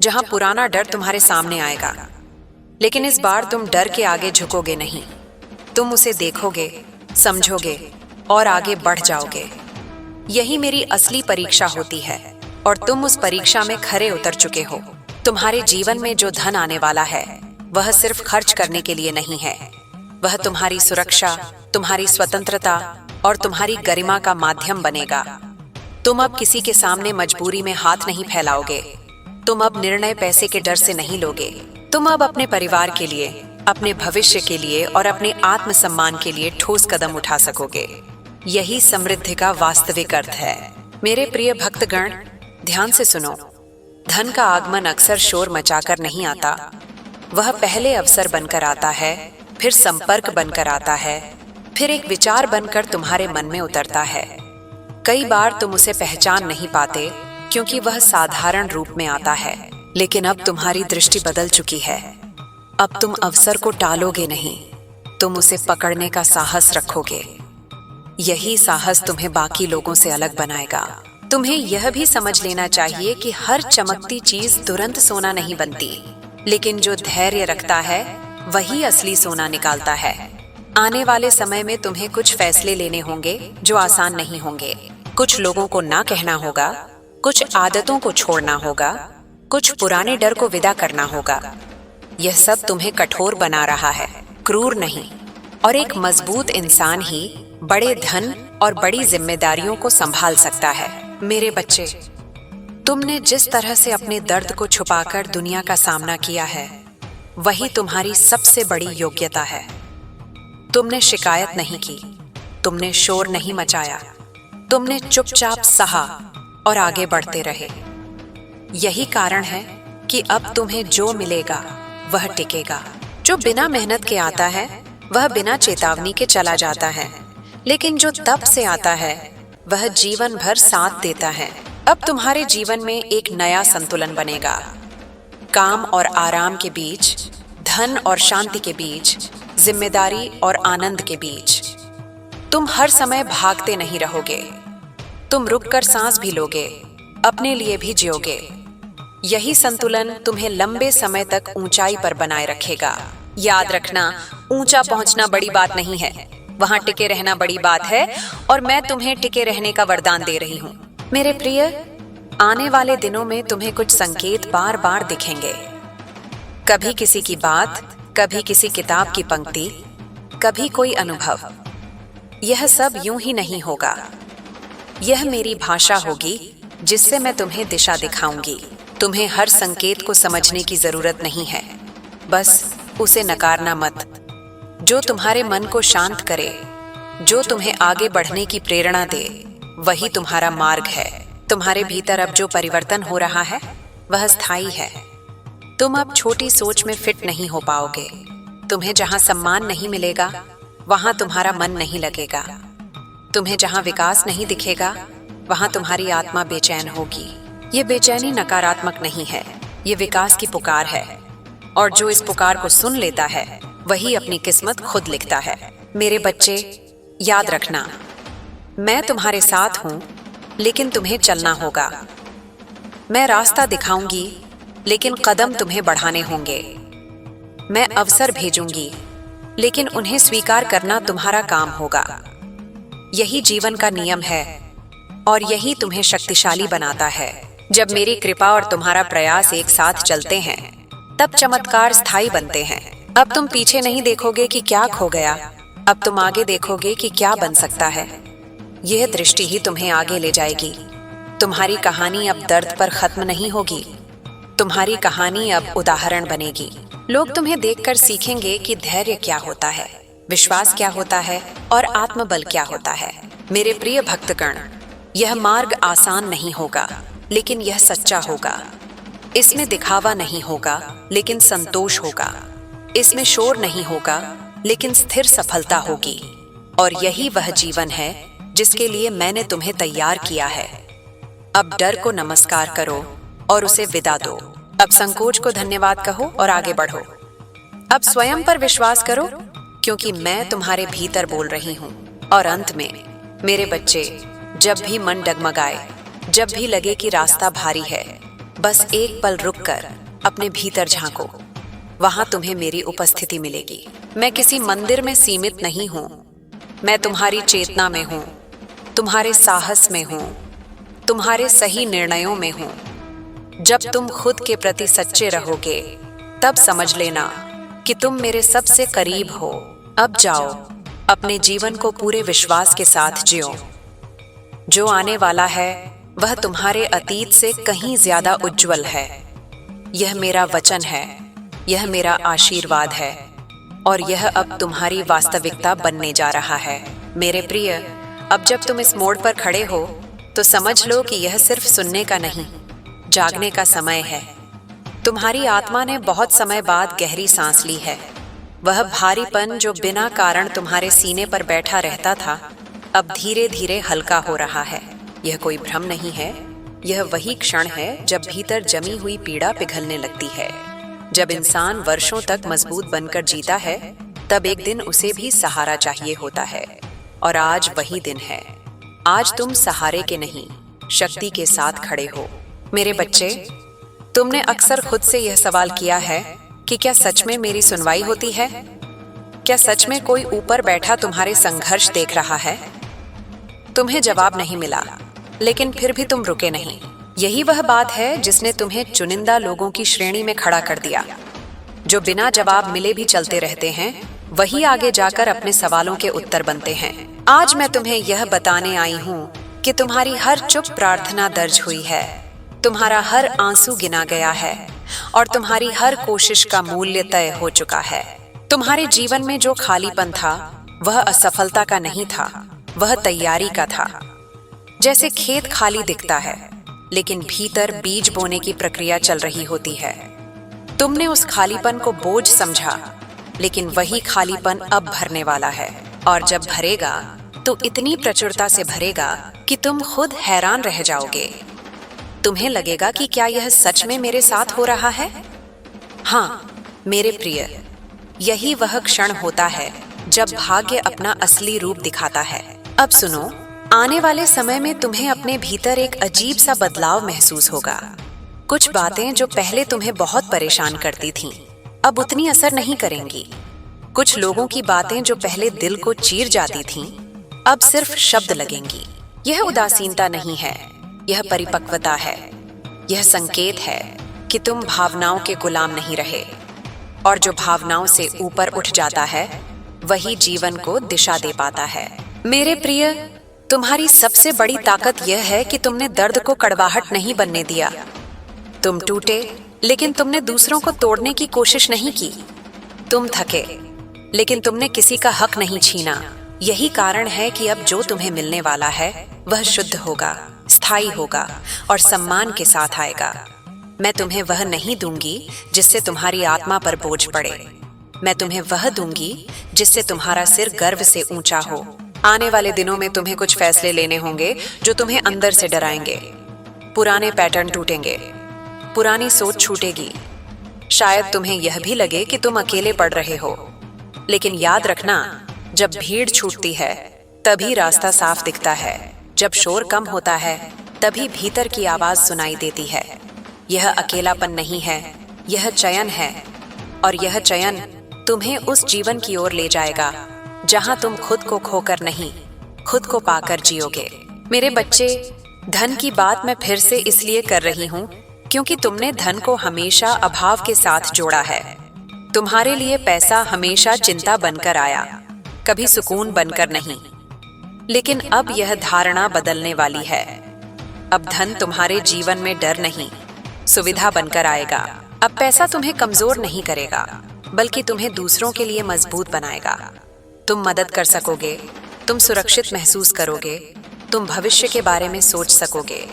जहां पुराना डर तुम्हारे सामने आएगा, लेकिन इस बार तुम डर के आगे झुकोगे नहीं। तुम उसे देखोगे, समझोगे और आगे बढ़ जाओगे। यही मेरी असली परीक्षा होती है और तुम उस परीक्षा में खरे उतर चुके हो। तुम्हारे जीवन में जो धन आने वाला है वह सिर्फ खर्च करने के लिए नहीं है, वह तुम्हारी सुरक्षा, तुम्हारी स्वतंत्रता और तुम्हारी गरिमा का माध्यम बनेगा। तुम अब किसी के सामने मजबूरी में हाथ नहीं फैलाओगे। तुम अब निर्णय पैसे के डर से नहीं लोगे। तुम अब अपने परिवार के लिए, अपने भविष्य के लिए और अपने आत्मसम्मान के लिए ठोस कदम उठा सकोगे। यही समृद्धि का वास्तविक अर्थ है। मेरे प्रिय भक्तगण, ध्यान से सुनो। धन का आगमन अक्सर शोर मचाकर नहीं आता, वह पहले अवसर बनकर आता है, फिर संपर्क बनकर आता है, फिर एक विचार बनकर तुम्हारे मन में उतरता है। कई बार तुम उसे पहचान नहीं पाते, क्योंकि वह साधारण रूप में आता है। लेकिन अब तुम्हारी दृष्टि बदल चुकी है। अब तुम अवसर को टालोगे नहीं, तुम उसे पकड़ने का साहस रखोगे। यही साहस तुम्हें बाकी लोगों से अलग बनाएगा। तुम्हें यह भी समझ लेना चाहिए कि हर चमकती चीज तुरंत सोना नहीं बनती, लेकिन जो धैर्य रखता है वही असली सोना निकालता है। आने वाले समय में तुम्हें कुछ फैसले लेने होंगे जो आसान नहीं होंगे। कुछ लोगों को ना कहना होगा, कुछ आदतों को छोड़ना होगा, कुछ पुराने डर को विदा करना होगा। यह सब तुम्हें कठोर बना रहा है, क्रूर नहीं। और एक मजबूत इंसान ही बड़े धन और बड़ी जिम्मेदारियों को संभाल सकता है। मेरे बच्चे, तुमने जिस तरह से अपने दर्द को छुपाकर दुनिया का सामना किया है, वही तुम्हारी सबसे बड़ी योग्यता है। तुमने शिकायत नहीं की, तुमने शोर नहीं मचाया, तुमने चुपचाप सहा और आगे बढ़ते रहे। यही कारण है कि अब तुम्हें जो मिलेगा वह टिकेगा। जो बिना मेहनत के आता है वह बिना चेतावनी के चला जाता है, लेकिन जो तप से आता है वह जीवन भर साथ देता है। अब तुम्हारे जीवन में एक नया संतुलन बनेगा। काम और आराम के बीच, धन और शांति के बीच, जिम्मेदारी और आनंद के बीच। तुम हर समय भागते नहीं रहोगे, तुम रुककर सांस भी लोगे, अपने लिए भी जियोगे। यही संतुलन तुम्हें लंबे समय तक ऊंचाई पर बनाए रखेगा। याद रखना, ऊंचा पहुंचना बड़ी बात नहीं है, वहां टिके रहना बड़ी बात है, और मैं तुम्हें टिके रहने का वरदान दे रही हूं। मेरे प्रिय, आने वाले दिनों में तुम्हें कुछ संकेत बार बार दिखेंगे। कभी किसी की बात, कभी किसी किताब की पंक्ति, कभी कोई अनुभव। यह सब यूं ही नहीं होगा। यह मेरी भाषा होगी जिससे मैं तुम्हें दिशा दिखाऊंगी। तुम्हें हर संकेत को समझने की जरूरत नहीं है, बस उसे नकारना मत। जो तुम्हारे मन को शांत करे, जो तुम्हें आगे बढ़ने की प्रेरणा दे, वही तुम्हारा मार्ग है। तुम्हारे भीतर अब जो परिवर्तन हो रहा है वह स्थायी है। तुम अब छोटी सोच में फिट नहीं हो पाओगे। तुम्हें जहां सम्मान नहीं मिलेगा वहां तुम्हारा मन नहीं लगेगा। तुम्हें जहां विकास नहीं दिखेगा वहां तुम्हारी आत्मा बेचैन होगी। ये बेचैनी नकारात्मक नहीं है, ये विकास की पुकार है। और जो इस पुकार को सुन लेता है वही अपनी किस्मत खुद लिखता है। मेरे बच्चे, याद रखना, मैं तुम्हारे साथ हूं, लेकिन तुम्हें चलना होगा। मैं रास्ता दिखाऊंगी, लेकिन कदम तुम्हें बढ़ाने होंगे। मैं अवसर भेजूंगी, लेकिन उन्हें स्वीकार करना तुम्हारा काम होगा। यही जीवन का नियम है और यही तुम्हें शक्तिशाली बनाता है। जब मेरी कृपा और तुम्हारा प्रयास एक साथ चलते हैं, तब चमत्कार स्थायी बनते हैं। अब तुम पीछे नहीं देखोगे कि क्या खो गया, अब तुम आगे देखोगे कि क्या बन सकता है। यह दृष्टि ही तुम्हें आगे ले जाएगी। तुम्हारी कहानी अब दर्द पर खत्म नहीं होगी, तुम्हारी कहानी अब उदाहरण बनेगी। लोग तुम्हें देखकर सीखेंगे कि धैर्य क्या होता है, विश्वास क्या होता है और आत्मबल क्या होता है। मेरे प्रिय भक्तगण, यह मार्ग आसान नहीं होगा, लेकिन यह सच्चा होगा। इसमें दिखावा नहीं होगा, लेकिन संतोष होगा। इसमें शोर नहीं होगा, लेकिन स्थिर सफलता होगी। और यही वह जीवन है जिसके लिए मैंने तुम्हें तैयार किया है। अब डर को नमस्कार करो और उसे विदा दो। अब संकोच को धन्यवाद कहो और आगे बढ़ो। अब स्वयं पर विश्वास करो, क्योंकि मैं तुम्हारे भीतर बोल रही हूँ। और अंत में, मेरे बच्चे, जब भी मन डगमगाए, जब भी लगे कि रास्ता भारी है, बस एक पल रुककर अपने भीतर झांको। वहां तुम्हें मेरी उपस्थिति मिलेगी। मैं किसी मंदिर में सीमित नहीं हूं, मैं तुम्हारी चेतना में हूं, तुम्हारे साहस में हूं, तुम्हारे सही निर्णयों में हूं। जब तुम खुद के प्रति सच्चे रहोगे, तब समझ लेना कि तुम मेरे सबसे करीब हो। अब जाओ, अपने जीवन को पूरे विश्वास के साथ जियो। जो आने वाला है वह तुम्हारे अतीत से कहीं ज्यादा उज्जवल है। यह मेरा वचन है, यह मेरा आशीर्वाद है, और यह अब तुम्हारी वास्तविकता बनने जा रहा है। मेरे प्रिय, अब जब तुम इस मोड़ पर खड़े हो, तो समझ लो कि यह सिर्फ सुनने का नहीं, जागने का समय है। तुम्हारी आत्मा ने बहुत समय बाद गहरी सांस ली है। वह भारीपन जो बिना कारण तुम्हारे सीने पर बैठा रहता था, अब धीरे धीरे हल्का हो रहा है। यह कोई भ्रम नहीं है, यह वही क्षण है जब भीतर जमी हुई पीड़ा पिघलने लगती है। जब इंसान वर्षों तक मजबूत बनकर जीता है, तब एक दिन उसे भी सहारा चाहिए होता है। और आज वही दिन है। आज तुम सहारे के नहीं, शक्ति के साथ खड़े हो। मेरे बच्चे, तुमने अक्सर खुद से यह सवाल किया है कि क्या सच में मेरी सुनवाई होती है? क्या सच में कोई ऊपर बैठा तुम्हारे संघर्ष देख रहा है? तुम्हें जवाब नहीं मिला, लेकिन फिर भी तुम रुके नहीं। यही वह बात है जिसने तुम्हें चुनिंदा लोगों की श्रेणी में खड़ा कर दिया। जो बिना जवाब मिले भी चलते रहते हैं, वही आगे जाकर अपने सवालों के उत्तर बनते हैं। आज मैं तुम्हें यह बताने आई हूँ कि तुम्हारी हर चुप प्रार्थना दर्ज हुई है, तुम्हारा हर आंसू गिना गया है और तुम्हारी हर कोशिश का मूल्य तय हो चुका है। तुम्हारे जीवन में जो खालीपन था, वह असफलता का नहीं था, वह तैयारी का था। जैसे खेत खाली दिखता है, लेकिन भीतर बीज बोने की प्रक्रिया चल रही होती है। तुमने उस खालीपन को बोझ समझा, लेकिन वही खालीपन अब भरने वाला है। और जब भरेगा तो इतनी प्रचुरता से भरेगा कि तुम खुद हैरान रह जाओगे। तुम्हें लगेगा कि क्या यह सच में मेरे साथ हो रहा है? हाँ मेरे प्रिय, यही वह क्षण होता है जब भाग्य अपना असली रूप दिखाता है। अब सुनो, आने वाले समय में तुम्हें अपने भीतर एक अजीब सा बदलाव महसूस होगा। कुछ बातें जो पहले तुम्हें बहुत परेशान करती थीं, अब उतनी असर नहीं करेंगी। कुछ लोगों की बातें जो पहले दिल को चीर जाती थीं, अब सिर्फ शब्द लगेंगी। यह उदासीनता नहीं है, यह परिपक्वता है। यह संकेत है कि तुम भावनाओं के गुलाम नहीं रहे, और जो भावनाओं से ऊपर उठ जाता है, वही जीवन को दिशा दे पाता है। मेरे प्रिय, तुम्हारी सबसे बड़ी ताकत यह है कि तुमने दर्द को कड़वाहट नहीं बनने दिया। तुम टूटे, लेकिन तुमने दूसरों को तोड़ने की कोशिश नहीं की। तुम थके, लेकिन तुमने किसी का हक नहीं छीना। यही कारण है कि अब जो तुम्हें मिलने वाला है, वह शुद्ध होगा, स्थायी होगा और सम्मान के साथ आएगा। मैं तुम्हें वह नहीं दूंगी जिससे तुम्हारी आत्मा पर बोझ पड़े। मैं तुम्हें वह दूंगी जिससे तुम्हारा सिर गर्व से ऊंचा हो। आने वाले दिनों में तुम्हें कुछ फैसले लेने होंगे जो तुम्हें अंदर से डराएंगे। पुराने पैटर्न टूटेंगे, पुरानी सोच छूटेगी। शायद तुम्हें यह भी लगे कि तुम अकेले पड़ रहे हो, लेकिन याद रखना, जब भीड़ छूटती है तभी रास्ता साफ दिखता है। जब शोर कम होता है, तभी भीतर की आवाज सुनाई देती है। यह अकेलापन नहीं है, यह चयन है, और यह चयन तुम्हें उस जीवन की ओर ले जाएगा जहां तुम खुद को खोकर नहीं, खुद को पाकर जियोगे। मेरे बच्चे, धन की बात मैं फिर से इसलिए कर रही हूँ क्योंकि तुमने धन को हमेशा अभाव के साथ जोड़ा है। तुम्हारे लिए पैसा हमेशा चिंता बनकर आया, कभी सुकून बनकर नहीं। लेकिन अब यह धारणा बदलने वाली है। अब धन तुम्हारे जीवन में डर नहीं, सुविधा बनकर आएगा। अब पैसा तुम्हें कमजोर नहीं करेगा, बल्कि तुम्हें दूसरों के लिए मजबूत बनाएगा। तुम मदद कर सकोगे, तुम सुरक्षित महसूस करोगे, तुम भविष्य के बारे में सोच सकोगे।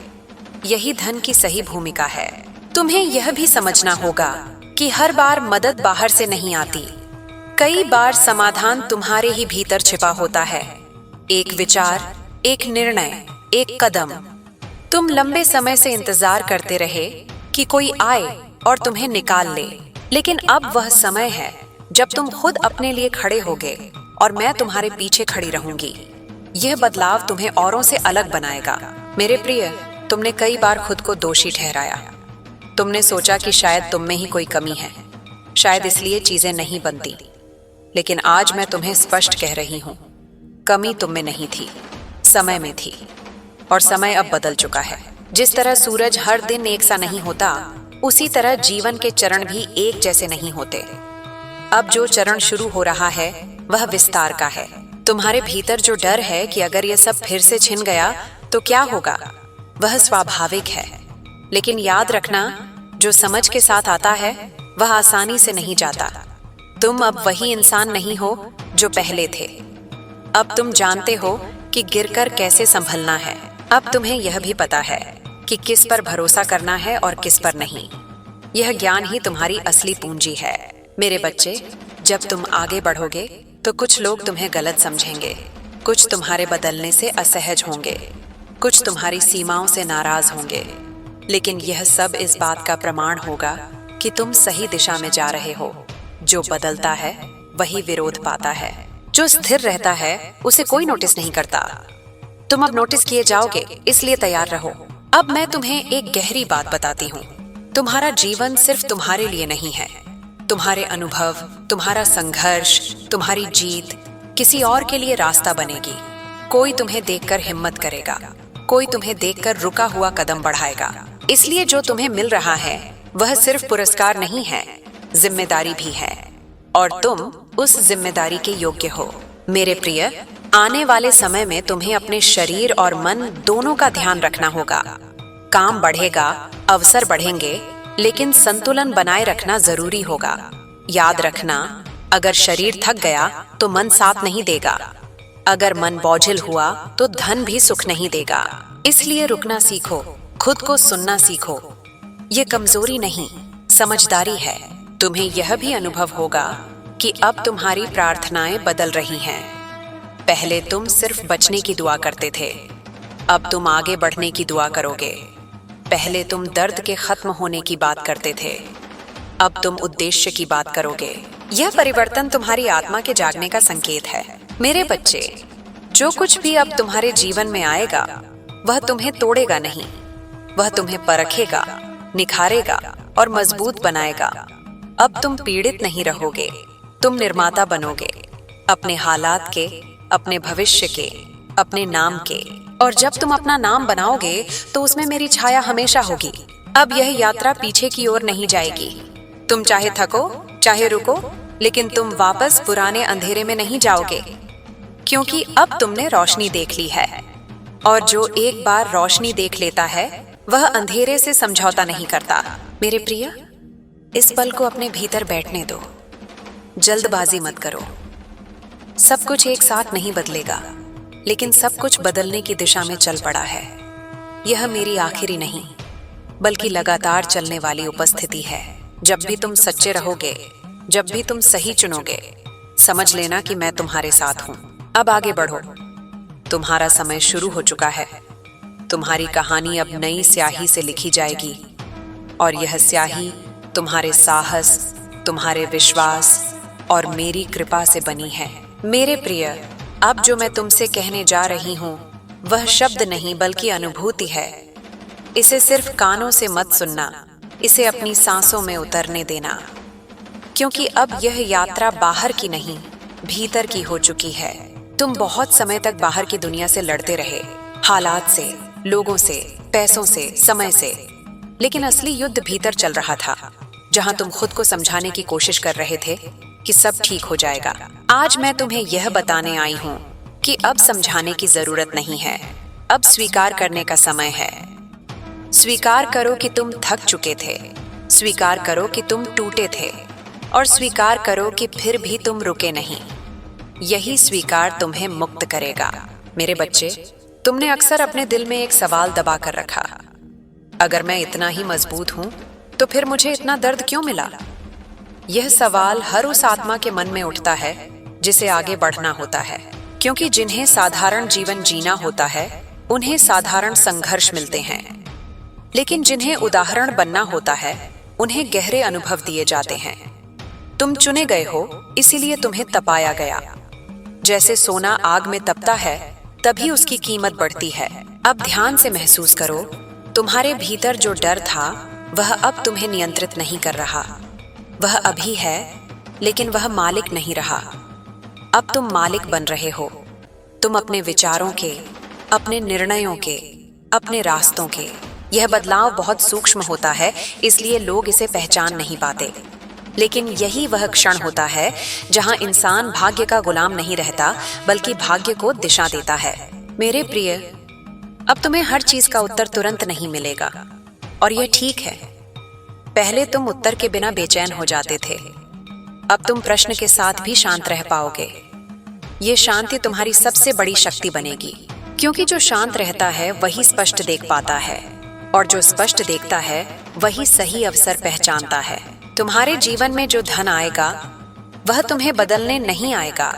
यही धन की सही भूमिका है। तुम्हें यह भी समझना होगा कि हर बार मदद बाहर से नहीं आती। कई बार समाधान तुम्हारे ही भीतर छिपा होता है। एक विचार, एक निर्णय, एक कदम। तुम लंबे समय से इंतजार करते रहे कि कोई आए और तुम्हें निकाल ले, लेकिन अब वह समय है जब तुम खुद अपने लिए खड़े होगे और मैं तुम्हारे पीछे खड़ी रहूंगी। यह बदलाव तुम्हें औरों से अलग बनाएगा। मेरे प्रिय, तुमने कई बार खुद को दोषी ठहराया। तुमने सोचा कि शायद तुम में ही कोई कमी है, शायद इसलिए चीजें नहीं बनती। लेकिन आज मैं तुम्हें स्पष्ट कह रही हूँ, कमी तुम में नहीं थी, समय में थी। और समय अब बदल चुका है। जिस तरह सूरज हर दिन एक सा नहीं होता, उसी तरह जीवन के चरण भी एक जैसे नहीं होते। अब जो चरण शुरू हो रहा है, वह विस्तार का है। तुम्हारे भीतर जो डर है कि अगर यह सब फिर से छिन गया तो क्या होगा, वह स्वाभाविक है। लेकिन याद रखना, जो समझ के साथ आता है वह आसानी से नहीं जाता। तुम अब वही इंसान नहीं हो जो पहले थे। अब तुम जानते हो कि गिरकर कैसे संभलना है। अब तुम्हें यह भी पता है कि किस पर भरोसा करना है और किस पर नहीं। यह ज्ञान ही तुम्हारी असली पूंजी है। मेरे बच्चे, जब तुम आगे बढ़ोगे तो कुछ लोग तुम्हें गलत समझेंगे, कुछ तुम्हारे बदलने से असहज होंगे, कुछ तुम्हारी सीमाओं से नाराज होंगे, लेकिन यह सब इस बात का प्रमाण होगा कि तुम सही दिशा में जा रहे हो। जो बदलता है वही विरोध पाता है, जो स्थिर रहता है उसे कोई नोटिस नहीं करता। तुम अब नोटिस किए जाओगे, इसलिए तैयार रहो। अब मैं तुम्हें एक गहरी बात बताती हूँ। तुम्हारा जीवन सिर्फ तुम्हारे लिए नहीं है। तुम्हारे अनुभव, तुम्हारा संघर्ष, तुम्हारी जीत किसी और के लिए रास्ता बनेगी। कोई तुम्हें देखकर हिम्मत करेगा, कोई तुम्हें देखकर रुका हुआ कदम बढ़ाएगा। इसलिए जो तुम्हें मिल रहा है वह सिर्फ पुरस्कार नहीं है, जिम्मेदारी भी है, और तुम उस जिम्मेदारी के योग्य हो। मेरे प्रिय, आने वाले समय में तुम्हें अपने शरीर और मन दोनों का ध्यान रखना होगा। काम बढ़ेगा, अवसर बढ़ेंगे, लेकिन संतुलन बनाए रखना जरूरी होगा। याद रखना, अगर शरीर थक गया तो मन साथ नहीं देगा। अगर मन बोझिल हुआ तो धन भी सुख नहीं देगा। इसलिए रुकना सीखो, खुद को सुनना सीखो। ये कमजोरी नहीं, समझदारी है। तुम्हें यह भी अनुभव होगा कि अब तुम्हारी प्रार्थनाएं बदल रही हैं। पहले तुम सिर्फ बचने की दुआ करते थे, अब तुम आगे बढ़ने की दुआ करोगे। पहले तुम दर्द के खत्म होने की बात करते थे, अब तुम उद्देश्य की बात करोगे। यह परिवर्तन तुम्हारी आत्मा के जागने का संकेत है। मेरे बच्चे, जो कुछ भी अब तुम्हारे जीवन में आएगा वह तुम्हें तोड़ेगा नहीं, वह तुम्हें परखेगा, निखारेगा और मजबूत बनाएगा। अब तुम पीड़ित नहीं रहोगे, तुम निर्माता बनोगे, अपने हालात के, अपने भविष्य के, अपने नाम के। और जब तुम अपना नाम बनाओगे तो उसमें मेरी छाया हमेशा होगी। अब यह यात्रा पीछे की ओर नहीं जाएगी। तुम चाहे थको, चाहे रुको, लेकिन तुम वापस पुराने अंधेरे में नहीं जाओगे, क्योंकि अब तुमने रोशनी देख ली है। और जो एक बार रोशनी देख लेता है वह अंधेरे से समझौता नहीं करता। मेरे प्रिय, इस पल को अपने भीतर बैठने दो। जल्दबाजी मत करो। सब कुछ एक साथ नहीं बदलेगा, लेकिन सब कुछ बदलने की दिशा में चल पड़ा है। यह मेरी आखिरी नहीं, बल्कि लगातार चलने वाली उपस्थिति है। जब भी तुम सच्चे रहोगे, जब भी तुम सही चुनोगे, समझ लेना कि मैं तुम्हारे साथ हूं। अब आगे बढ़ो, तुम्हारा समय शुरू हो चुका है। तुम्हारी कहानी अब नई स्याही से लिखी जाएगी, और यह स्याही तुम्हारे साहस, तुम्हारे विश्वास और मेरी कृपा से बनी है। मेरे प्रिय, अब जो मैं तुमसे कहने जा रही हूँ वह शब्द नहीं बल्कि अनुभूति है। इसे सिर्फ कानों से मत सुनना, इसे अपनी सांसों में उतरने देना, क्योंकि अब यह यात्रा बाहर की नहीं, भीतर की हो चुकी है। तुम बहुत समय तक बाहर की दुनिया से लड़ते रहे, हालात से, लोगों से, पैसों से, समय से, लेकिन असली युद्ध भीतर चल रहा था, जहां तुम खुद को समझाने की कोशिश कर रहे थे कि सब ठीक हो जाएगा। आज मैं तुम्हें यह बताने आई हूँ कि अब समझाने की जरूरत नहीं है, अब स्वीकार करने का समय है। स्वीकार करो कि तुम थक चुके थे, स्वीकार करो कि तुम टूटे थे, और स्वीकार करो कि फिर भी तुम रुके नहीं। यही स्वीकार तुम्हें मुक्त करेगा। मेरे बच्चे, तुमने अक्सर अपने दिल में एक सवाल दबा कर रखा, अगर मैं इतना ही मजबूत हूँ तो फिर मुझे इतना दर्द क्यों मिला? यह सवाल हर उस आत्मा के मन में उठता है जिसे आगे बढ़ना होता है, क्योंकि जिन्हें साधारण जीवन जीना होता है उन्हें साधारण संघर्ष मिलते हैं, लेकिन जिन्हें उदाहरण बनना होता है उन्हें गहरे अनुभव दिए जाते हैं। तुम चुने गए हो, इसीलिए तुम्हें तपाया गया। जैसे सोना आग में तपता है तभी उसकी कीमत बढ़ती है। अब ध्यान से महसूस करो, तुम्हारे भीतर जो डर था वह अब तुम्हें नियंत्रित नहीं कर रहा। वह अभी है, लेकिन वह मालिक नहीं रहा। अब तुम मालिक बन रहे हो। तुम अपने विचारों के, अपने निर्णयों के, अपने रास्तों के। यह बदलाव बहुत सूक्ष्म होता है, इसलिए लोग इसे पहचान नहीं पाते, लेकिन यही वह क्षण होता है जहां इंसान भाग्य का गुलाम नहीं रहता, बल्कि भाग्य को दिशा देता है। मेरे प्रिय, अब तुम्हें हर चीज का उत्तर तुरंत नहीं मिलेगा, और यह ठीक है। पहले तुम उत्तर के बिना बेचैन हो जाते थे, अब तुम प्रश्न के साथ भी शांत रह पाओगे। ये शांति तुम्हारी सबसे बड़ी शक्ति बनेगी, क्योंकि जो शांत रहता है वही स्पष्ट देख पाता है, और जो स्पष्ट देखता है वही सही अवसर पहचानता है। तुम्हारे जीवन में जो धन आएगा वह तुम्हें बदलने नहीं आएगा,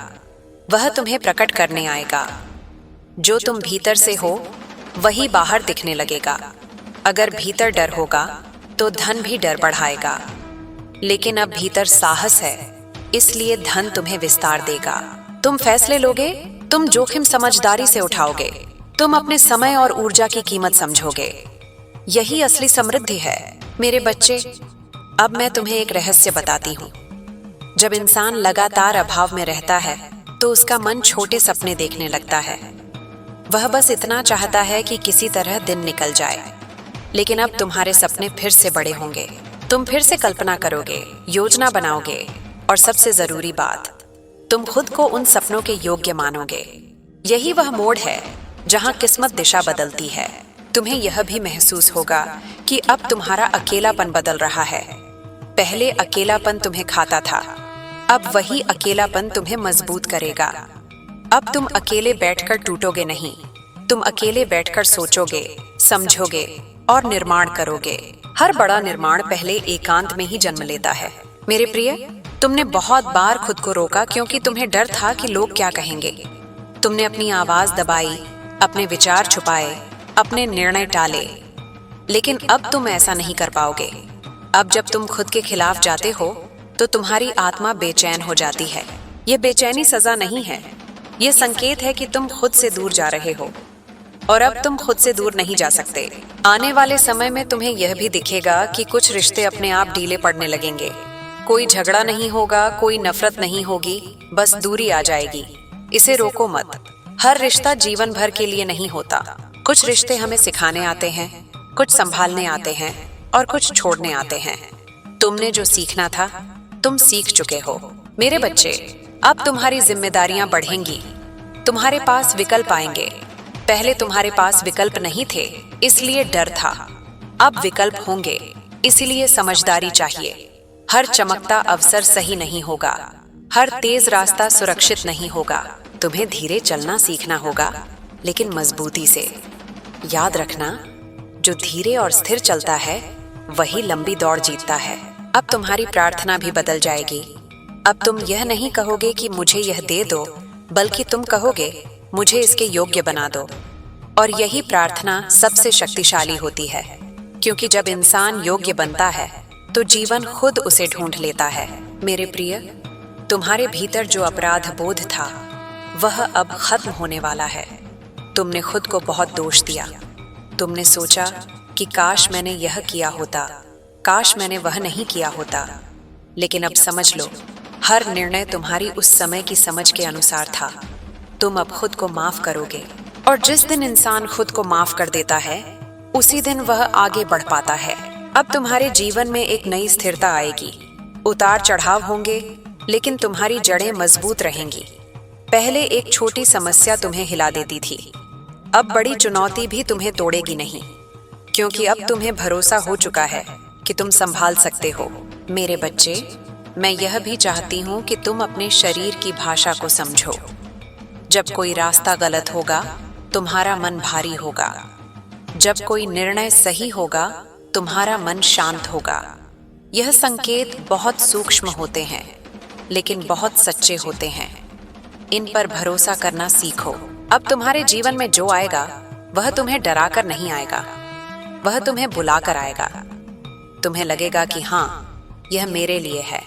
वह तुम्हें प्रकट करने आएगा। जो तुम भीतर से हो वही बाहर दिखने लगेगा। अगर भीतर डर होगा तो धन भी डर बढ़ाएगा, लेकिन अब भीतर साहस है, इसलिए धन तुम्हें विस्तार देगा। तुम फैसले लोगे, तुम जोखिम समझदारी से उठाओगे, तुम अपने समय और ऊर्जा की कीमत समझोगे। यही असली समृद्धि है मेरे बच्चे। अब मैं तुम्हें एक रहस्य बताती हूँ। जब इंसान लगातार अभाव में रहता है तो उसका मन छोटे सपने देखने लगता है। वह बस इतना चाहता है कि किसी तरह दिन निकल जाए। लेकिन अब तुम्हारे सपने फिर से बड़े होंगे। तुम फिर से कल्पना करोगे, योजना बनाओगे, और सबसे जरूरी बात, तुम खुद को उन सपनों के योग्य मानोगे। यही वह मोड़ है जहां किस्मत दिशा बदलती है। तुम्हें यह भी महसूस होगा कि अब तुम्हारा अकेलापन बदल रहा है। पहले अकेलापन तुम्हें खाता था, अब वही अकेलापन तुम्हें मजबूत करेगा। अब तुम अकेले बैठकर टूटोगे नहीं, तुम अकेले बैठकर सोचोगे, समझोगे और निर्माण करोगे। हर बड़ा निर्माण पहले एकांत में ही जन्म लेता है। मेरे प्रिय, तुमने बहुत बार खुद को रोका क्योंकि तुम्हें डर था कि लोग क्या कहेंगे। तुमने अपनी आवाज दबाई, अपने विचार छुपाए, अपने निर्णय टाले। लेकिन अब तुम ऐसा नहीं कर पाओगे। अब जब तुम खुद के खिलाफ जाते हो तो तुम्हारी आत्मा बेचैन हो जाती है। ये बेचैनी सजा नहीं है, ये संकेत है कि तुम खुद से दूर जा रहे हो। और अब तुम खुद से दूर नहीं जा सकते। आने वाले समय में तुम्हें यह भी दिखेगा कि कुछ रिश्ते अपने आप ढीले पड़ने लगेंगे। कोई झगड़ा नहीं होगा, कोई नफरत नहीं होगी, बस दूरी आ जाएगी। इसे रोको मत। हर रिश्ता जीवन भर के लिए नहीं होता। कुछ रिश्ते हमें सिखाने आते हैं, कुछ संभालने आते हैं और कुछ छोड़ने आते हैं। तुमने जो सीखना था तुम सीख चुके हो मेरे बच्चे। अब तुम्हारी जिम्मेदारियां बढ़ेंगी। तुम्हारे पास विकल्प आएंगे। पहले तुम्हारे पास विकल्प नहीं थे, इसलिए डर था। अब विकल्प होंगे, इसलिए समझदारी चाहिए। हर चमकता अवसर सही नहीं होगा, हर तेज रास्ता सुरक्षित नहीं होगा। तुम्हें धीरे चलना सीखना होगा, लेकिन मजबूती से। याद रखना, जो धीरे और स्थिर चलता है वही लंबी दौड़ जीतता है। अब तुम्हारी प्रार्थना भी बदल जाएगी। अब तुम यह नहीं कहोगे कि मुझे यह दे दो, बल्कि तुम कहोगे मुझे इसके योग्य बना दो। और यही प्रार्थना सबसे शक्तिशाली होती है, क्योंकि जब इंसान योग्य बनता है तो जीवन खुद उसे ढूंढ लेता है। मेरे प्रिय, तुम्हारे भीतर जो अपराध बोध था वह अब खत्म होने वाला है। तुमने खुद को बहुत दोष दिया। तुमने सोचा कि काश मैंने यह किया होता, काश मैंने वह नहीं किया होता। लेकिन अब समझ लो, हर निर्णय तुम्हारी उस समय की समझ के अनुसार था। तुम अब खुद को माफ करोगे, और जिस दिन इंसान खुद को माफ कर देता है उसी दिन वह आगे बढ़ पाता है। अब तुम्हारे जीवन में एक नई स्थिरता आएगी। उतार चढ़ाव होंगे, लेकिन तुम्हारी जड़ें मजबूत रहेंगी। पहले एक छोटी समस्या तुम्हें हिला देती थी, अब बड़ी चुनौती भी तुम्हें तोड़ेगी नहीं, क्योंकि अब तुम्हें भरोसा हो चुका है कि तुम संभाल सकते हो। मेरे बच्चे, मैं यह भी चाहती हूँ कि तुम अपने शरीर की भाषा को समझो। जब कोई रास्ता गलत होगा, तुम्हारा मन भारी होगा। जब कोई निर्णय सही होगा, तुम्हारा मन शांत होगा। यह संकेत बहुत सूक्ष्म होते हैं, लेकिन बहुत सच्चे होते हैं। इन पर भरोसा करना सीखो। अब तुम्हारे जीवन में जो आएगा वह तुम्हें डराकर नहीं आएगा, वह तुम्हें बुलाकर आएगा। तुम्हें लगेगा कि हाँ, यह मेरे लिए है।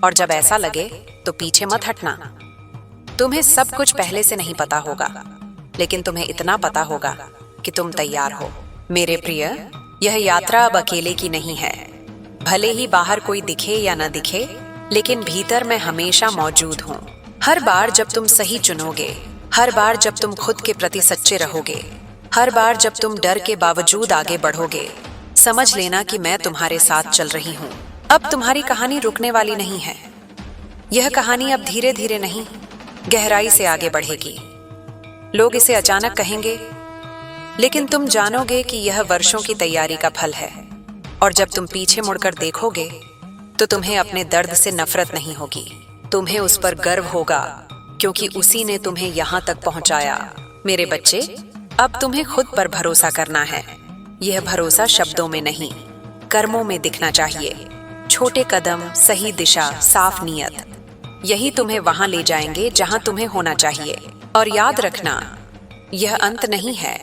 और जब ऐसा लगे तो पीछे मत हटना। तुम्हें सब कुछ पहले से नहीं पता होगा, लेकिन तुम्हें इतना पता होगा कि तुम तैयार हो। मेरे प्रिय, यह यात्रा अब अकेले की नहीं है। भले ही बाहर कोई दिखे या न दिखे, लेकिन भीतर मैं हमेशा मौजूद हूँ। हर बार जब तुम सही चुनोगे, हर बार जब तुम खुद के प्रति सच्चे रहोगे, हर बार जब तुम डर के बावजूद आगे बढ़ोगे, समझ लेना कि मैं तुम्हारे साथ चल रही हूँ। अब तुम्हारी कहानी रुकने वाली नहीं है। यह कहानी अब धीरे धीरे नहीं, गहराई से आगे बढ़ेगी। लोग इसे अचानक कहेंगे, लेकिन तुम जानोगे कि यह वर्षों की तैयारी का फल है। और जब तुम पीछे मुड़कर देखोगे तो तुम्हें अपने दर्द से नफरत नहीं होगी, तुम्हें उस पर गर्व होगा, क्योंकि उसी ने तुम्हें यहाँ तक पहुँचाया। मेरे बच्चे, अब तुम्हें खुद पर भरोसा करना है। यह भरोसा शब्दों में नहीं, कर्मों में दिखना चाहिए। छोटे कदम, सही दिशा, साफ नीयत, यही तुम्हें वहां ले जाएंगे जहां तुम्हें होना चाहिए। और याद रखना, यह अंत नहीं है,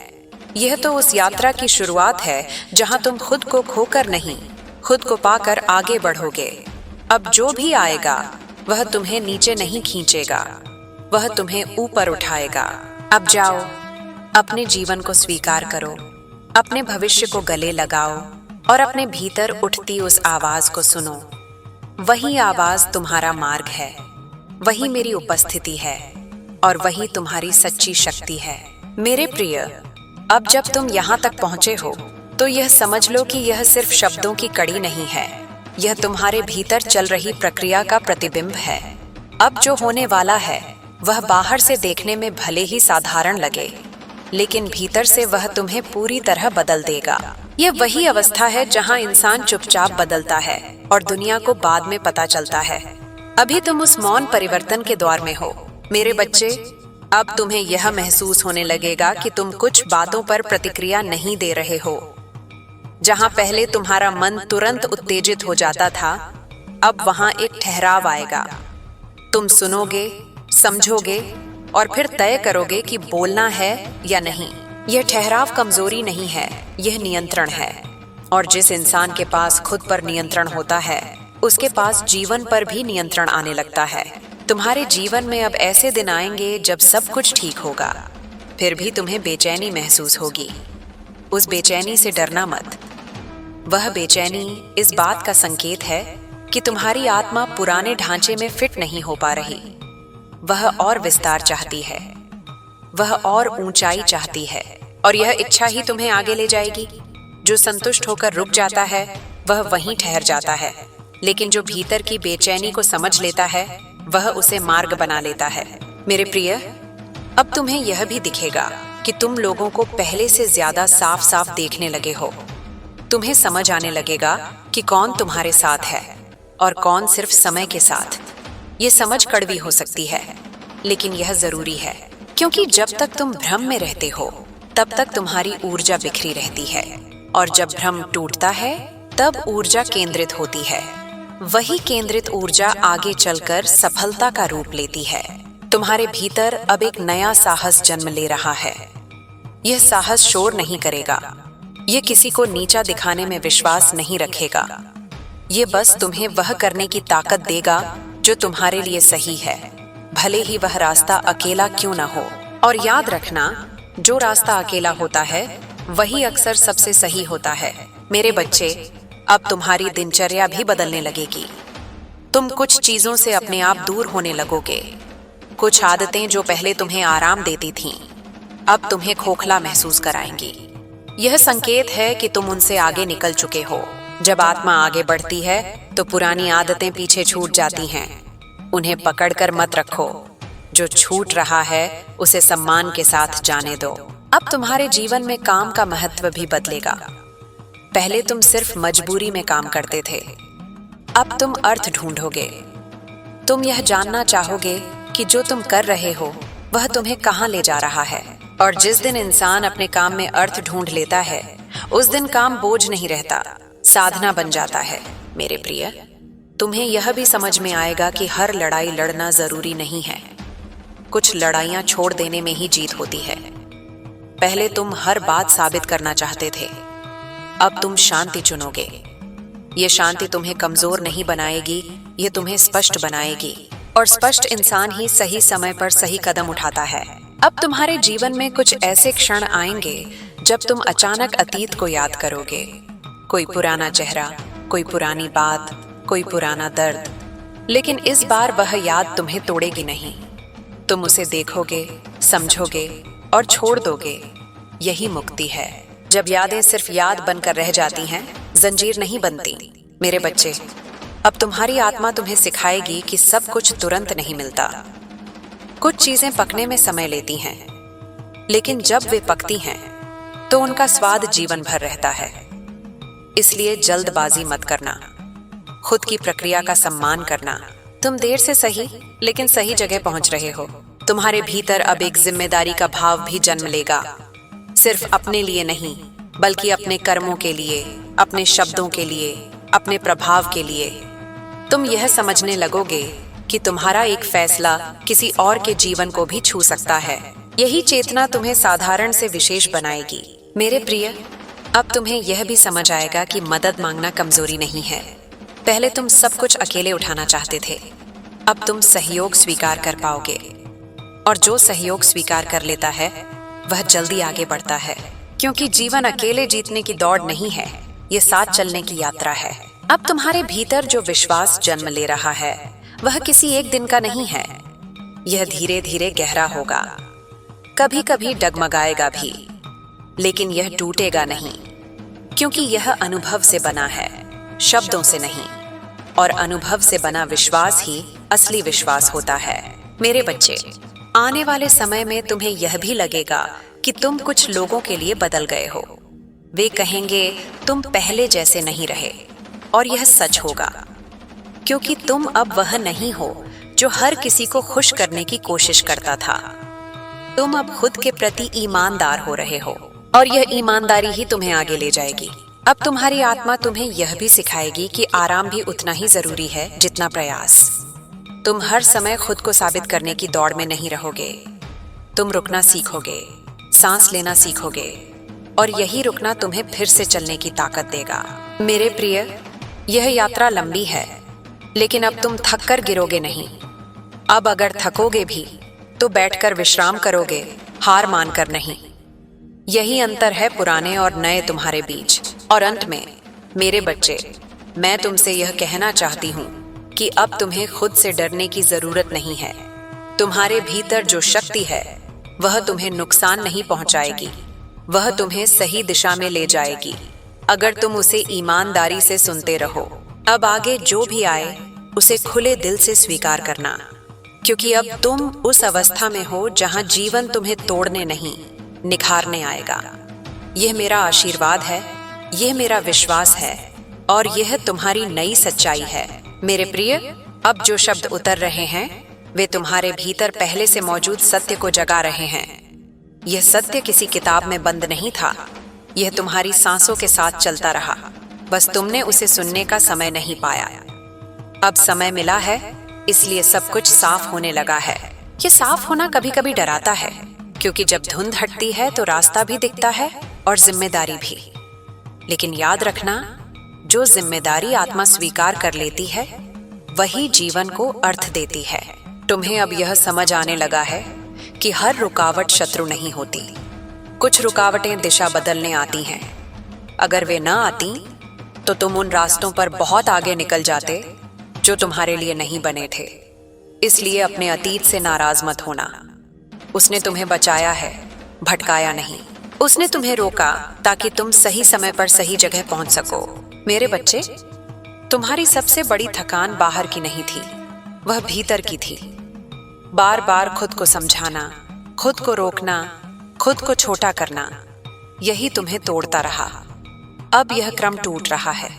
यह तो उस यात्रा की शुरुआत है जहां तुम खुद को खोकर नहीं, खुद को पाकर आगे बढ़ोगे। अब जो भी आएगा वह तुम्हें नीचे नहीं खींचेगा, वह तुम्हें ऊपर उठाएगा। अब जाओ, अपने जीवन को स्वीकार करो, अपने भविष्य को गले लगाओ और अपने भीतर उठती उस आवाज को सुनो। वही आवाज तुम्हारा मार्ग है, वही मेरी उपस्थिति है और वही तुम्हारी सच्ची शक्ति है। मेरे प्रिय, अब जब तुम यहाँ तक पहुंचे हो तो यह समझ लो कि यह सिर्फ शब्दों की कड़ी नहीं है, यह तुम्हारे भीतर चल रही प्रक्रिया का प्रतिबिंब है। अब जो होने वाला है वह बाहर से देखने में भले ही साधारण लगे, लेकिन भीतर से वह तुम्हें पूरी तरह बदल देगा। यह वही अवस्था है जहां इंसान चुपचाप बदलता है और दुनिया को बाद में पता चलता है। अभी तुम उस मौन परिवर्तन के दौर में हो। मेरे बच्चे, अब तुम्हें यह महसूस होने लगेगा कि तुम कुछ बातों पर प्रतिक्रिया नहीं दे रहे हो। जहां पहले तुम्हारा मन तुरंत उत्तेजित हो जाता था, अब वहां एक ठहराव आएगा। तुम सुनोगे, समझोगे और फिर तय करोगे कि बोलना है या नहीं। यह ठहराव कमजोरी नहीं है, यह नियंत्रण है। और जिस इंसान के पास खुद पर नियंत्रण होता है, उसके पास जीवन पर भी नियंत्रण आने लगता है। तुम्हारे जीवन में अब ऐसे दिन आएंगे जब सब कुछ ठीक होगा, फिर भी तुम्हें बेचैनी महसूस होगी। उस बेचैनी से डरना मत। वह बेचैनी इस बात का संकेत है कि तुम्हारी आत्मा पुराने ढांचे में फिट नहीं हो पा रही। वह और विस्तार चाहती है, वह और ऊंचाई चाहती है, और यह इच्छा ही तुम्हें आगे ले जाएगी। जो संतुष्ट होकर रुक जाता है वह वहीं ठहर जाता है, लेकिन जो भीतर की बेचैनी को समझ लेता है वह उसे मार्ग बना लेता है। मेरे प्रिय, अब तुम्हें यह भी दिखेगा कि तुम लोगों को पहले से ज्यादा साफ साफ देखने लगे हो। तुम्हें समझ आने लगेगा कि कौन तुम्हारे साथ है और कौन सिर्फ समय के साथ। ये समझ कड़वी हो सकती है, लेकिन यह जरूरी है, क्योंकि जब तक तुम भ्रम में रहते हो तब तक तुम्हारी ऊर्जा बिखरी रहती है, और जब भ्रम टूटता है तब ऊर्जा केंद्रित होती है। वही केंद्रित ऊर्जा आगे चलकर सफलता का रूप लेती है। तुम्हारे भीतर अब एक नया साहस जन्म ले रहा है। यह साहस शोर नहीं करेगा, यह किसी को नीचा दिखाने में विश्वास नहीं रखेगा। ये बस तुम्हें वह करने की ताकत देगा जो तुम्हारे लिए सही है, भले ही वह रास्ता अकेला क्यों न हो। और याद रखना, जो रास्ता अकेला होता है वही अक्सर सबसे सही होता है। मेरे बच्चे, अब तुम्हारी दिनचर्या भी बदलने लगेगी। तुम कुछ चीजों से अपने आप दूर होने लगोगे। कुछ आदतें जो पहले तुम्हें आराम देती थीं, अब तुम्हें खोखला महसूस कराएंगी। यह संकेत है कि तुम उनसे आगे निकल चुके हो। जब आत्मा आगे बढ़ती है तो पुरानी आदतें पीछे छूट जाती हैं। उन्हें पकड़कर मत रखो। जो छूट रहा है उसे सम्मान के साथ जाने दो। अब तुम्हारे जीवन में काम का महत्व भी बदलेगा। पहले तुम सिर्फ मजबूरी में काम करते थे, अब तुम अर्थ ढूंढोगे। तुम यह जानना चाहोगे कि जो तुम कर रहे हो वह तुम्हें कहाँ ले जा रहा है। और जिस दिन इंसान अपने काम में अर्थ ढूंढ लेता है, उस दिन काम बोझ नहीं रहता, साधना बन जाता है। मेरे प्रिय, तुम्हें यह भी समझ में आएगा कि हर लड़ाई लड़ना जरूरी नहीं है। कुछ लड़ाइयां छोड़ देने में ही जीत होती है। पहले तुम हर बात साबित करना चाहते थे, अब तुम शांति चुनोगे। ये शांति तुम्हें कमजोर नहीं बनाएगी, ये तुम्हें स्पष्ट बनाएगी। और स्पष्ट इंसान ही सही समय पर सही कदम उठाता है। अब तुम्हारे जीवन में कुछ ऐसे क्षण आएंगे जब तुम अचानक अतीत को याद करोगे। कोई पुराना चेहरा, कोई पुरानी बात, कोई पुराना दर्द। लेकिन इस बार वह याद तुम्हें तोड़ेगी नहीं। तुम उसे देखोगे, समझोगे और छोड़ दोगे। यही मुक्ति है। जब यादें सिर्फ याद बनकर रह जाती हैं, जंजीर नहीं बनती। मेरे बच्चे, अब तुम्हारी आत्मा तुम्हें सिखाएगी कि सब कुछ तुरंत नहीं मिलता। कुछ चीजें पकने में समय लेती हैं, लेकिन जब वे पकती हैं तो उनका स्वाद जीवन भर रहता है। इसलिए जल्दबाजी मत करना, खुद की प्रक्रिया का सम्मान करना। तुम देर से सही, लेकिन सही जगह पहुंच रहे हो। तुम्हारे भीतर अब एक जिम्मेदारी का भाव भी जन्म लेगा, सिर्फ अपने लिए नहीं, बल्कि अपने कर्मों के लिए, अपने शब्दों के लिए, अपने प्रभाव के लिए। तुम यह समझने लगोगे कि तुम्हारा एक फैसला किसी और के जीवन को भी छू सकता है। यही चेतना तुम्हें साधारण से विशेष बनाएगी। मेरे प्रिय, अब तुम्हें यह भी समझ आएगा कि मदद मांगना कमजोरी नहीं है। पहले तुम सब कुछ अकेले उठाना चाहते थे, अब तुम सहयोग स्वीकार कर पाओगे। और जो सहयोग स्वीकार कर लेता है वह जल्दी आगे बढ़ता है, क्योंकि जीवन अकेले जीतने की दौड़ नहीं है, ये साथ चलने की यात्रा है। अब तुम्हारे भीतर जो विश्वास जन्म ले रहा है वह किसी एक दिन का नहीं है। यह धीरे धीरे गहरा होगा, कभी कभी डगमगाएगा भी, लेकिन यह टूटेगा नहीं, क्योंकि यह अनुभव से बना है, शब्दों से नहीं। और अनुभव से बना विश्वास ही असली विश्वास होता है। मेरे बच्चे, आने वाले समय में तुम्हें यह भी लगेगा कि तुम कुछ लोगों के लिए बदल गए हो। वे कहेंगे तुम पहले जैसे नहीं रहे, और यह सच होगा, क्योंकि तुम अब वह नहीं हो जो हर किसी को खुश करने की कोशिश करता था। तुम अब खुद के प्रति ईमानदार हो रहे हो, और यह ईमानदारी ही तुम्हें आगे ले जाएगी। अब तुम्हारी आत्मा तुम्हें यह भी सिखाएगी कि आराम भी उतना ही जरूरी है जितना प्रयास। तुम हर समय खुद को साबित करने की दौड़ में नहीं रहोगे। तुम रुकना सीखोगे, सांस लेना सीखोगे, और यही रुकना तुम्हें फिर से चलने की ताकत देगा। मेरे प्रिय, यह यात्रा लंबी है, लेकिन अब तुम थक कर गिरोगे नहीं। अब अगर थकोगे भी तो बैठकर विश्राम करोगे, हार मानकर नहीं। यही अंतर है पुराने और नए तुम्हारे बीच। और अंत में मेरे बच्चे, मैं तुमसे यह कहना चाहती हूँ कि अब तुम्हें खुद से डरने की जरूरत नहीं है। तुम्हारे भीतर जो शक्ति है वह तुम्हें नुकसान नहीं पहुंचाएगी, वह तुम्हें सही दिशा में ले जाएगी, अगर तुम उसे ईमानदारी से सुनते रहो। अब आगे जो भी आए उसे खुले दिल से स्वीकार करना, क्योंकि अब तुम उस अवस्था में हो जहां जीवन तुम्हें तोड़ने नहीं, निखारने आएगा। यह मेरा आशीर्वाद है, यह मेरा विश्वास है, और यह तुम्हारी नई सच्चाई है। मेरे प्रिय, अब जो शब्द उतर रहे हैं वे तुम्हारे भीतर पहले से मौजूद सत्य को जगा रहे हैं। यह सत्य किसी किताब में बंद नहीं था, यह तुम्हारी सांसों के साथ चलता रहा, बस तुमने उसे सुनने का समय नहीं पाया। अब समय मिला है, इसलिए सब कुछ साफ होने लगा है। यह साफ होना कभी कभी डराता है, क्योंकि जब धुंध हटती है तो रास्ता भी दिखता है और जिम्मेदारी भी। लेकिन याद रखना, जो जिम्मेदारी आत्मा स्वीकार कर लेती है वही जीवन को अर्थ देती है। तुम्हें अब यह समझ आने लगा है कि हर रुकावट शत्रु नहीं होती। कुछ रुकावटें दिशा बदलने आती हैं। अगर वे न आती तो तुम उन रास्तों पर बहुत आगे निकल जाते जो तुम्हारे लिए नहीं बने थे। इसलिए अपने अतीत से नाराज मत होना। उसने तुम्हें बचाया है, भटकाया नहीं। उसने तुम्हें रोका ताकि तुम सही समय पर सही जगह पहुंच सको। मेरे बच्चे, तुम्हारी सबसे बड़ी थकान बाहर की नहीं थी, वह भीतर की थी। बार बार खुद को समझाना, खुद को रोकना, खुद को छोटा करना, यही तुम्हें तोड़ता रहा। अब यह क्रम टूट रहा है।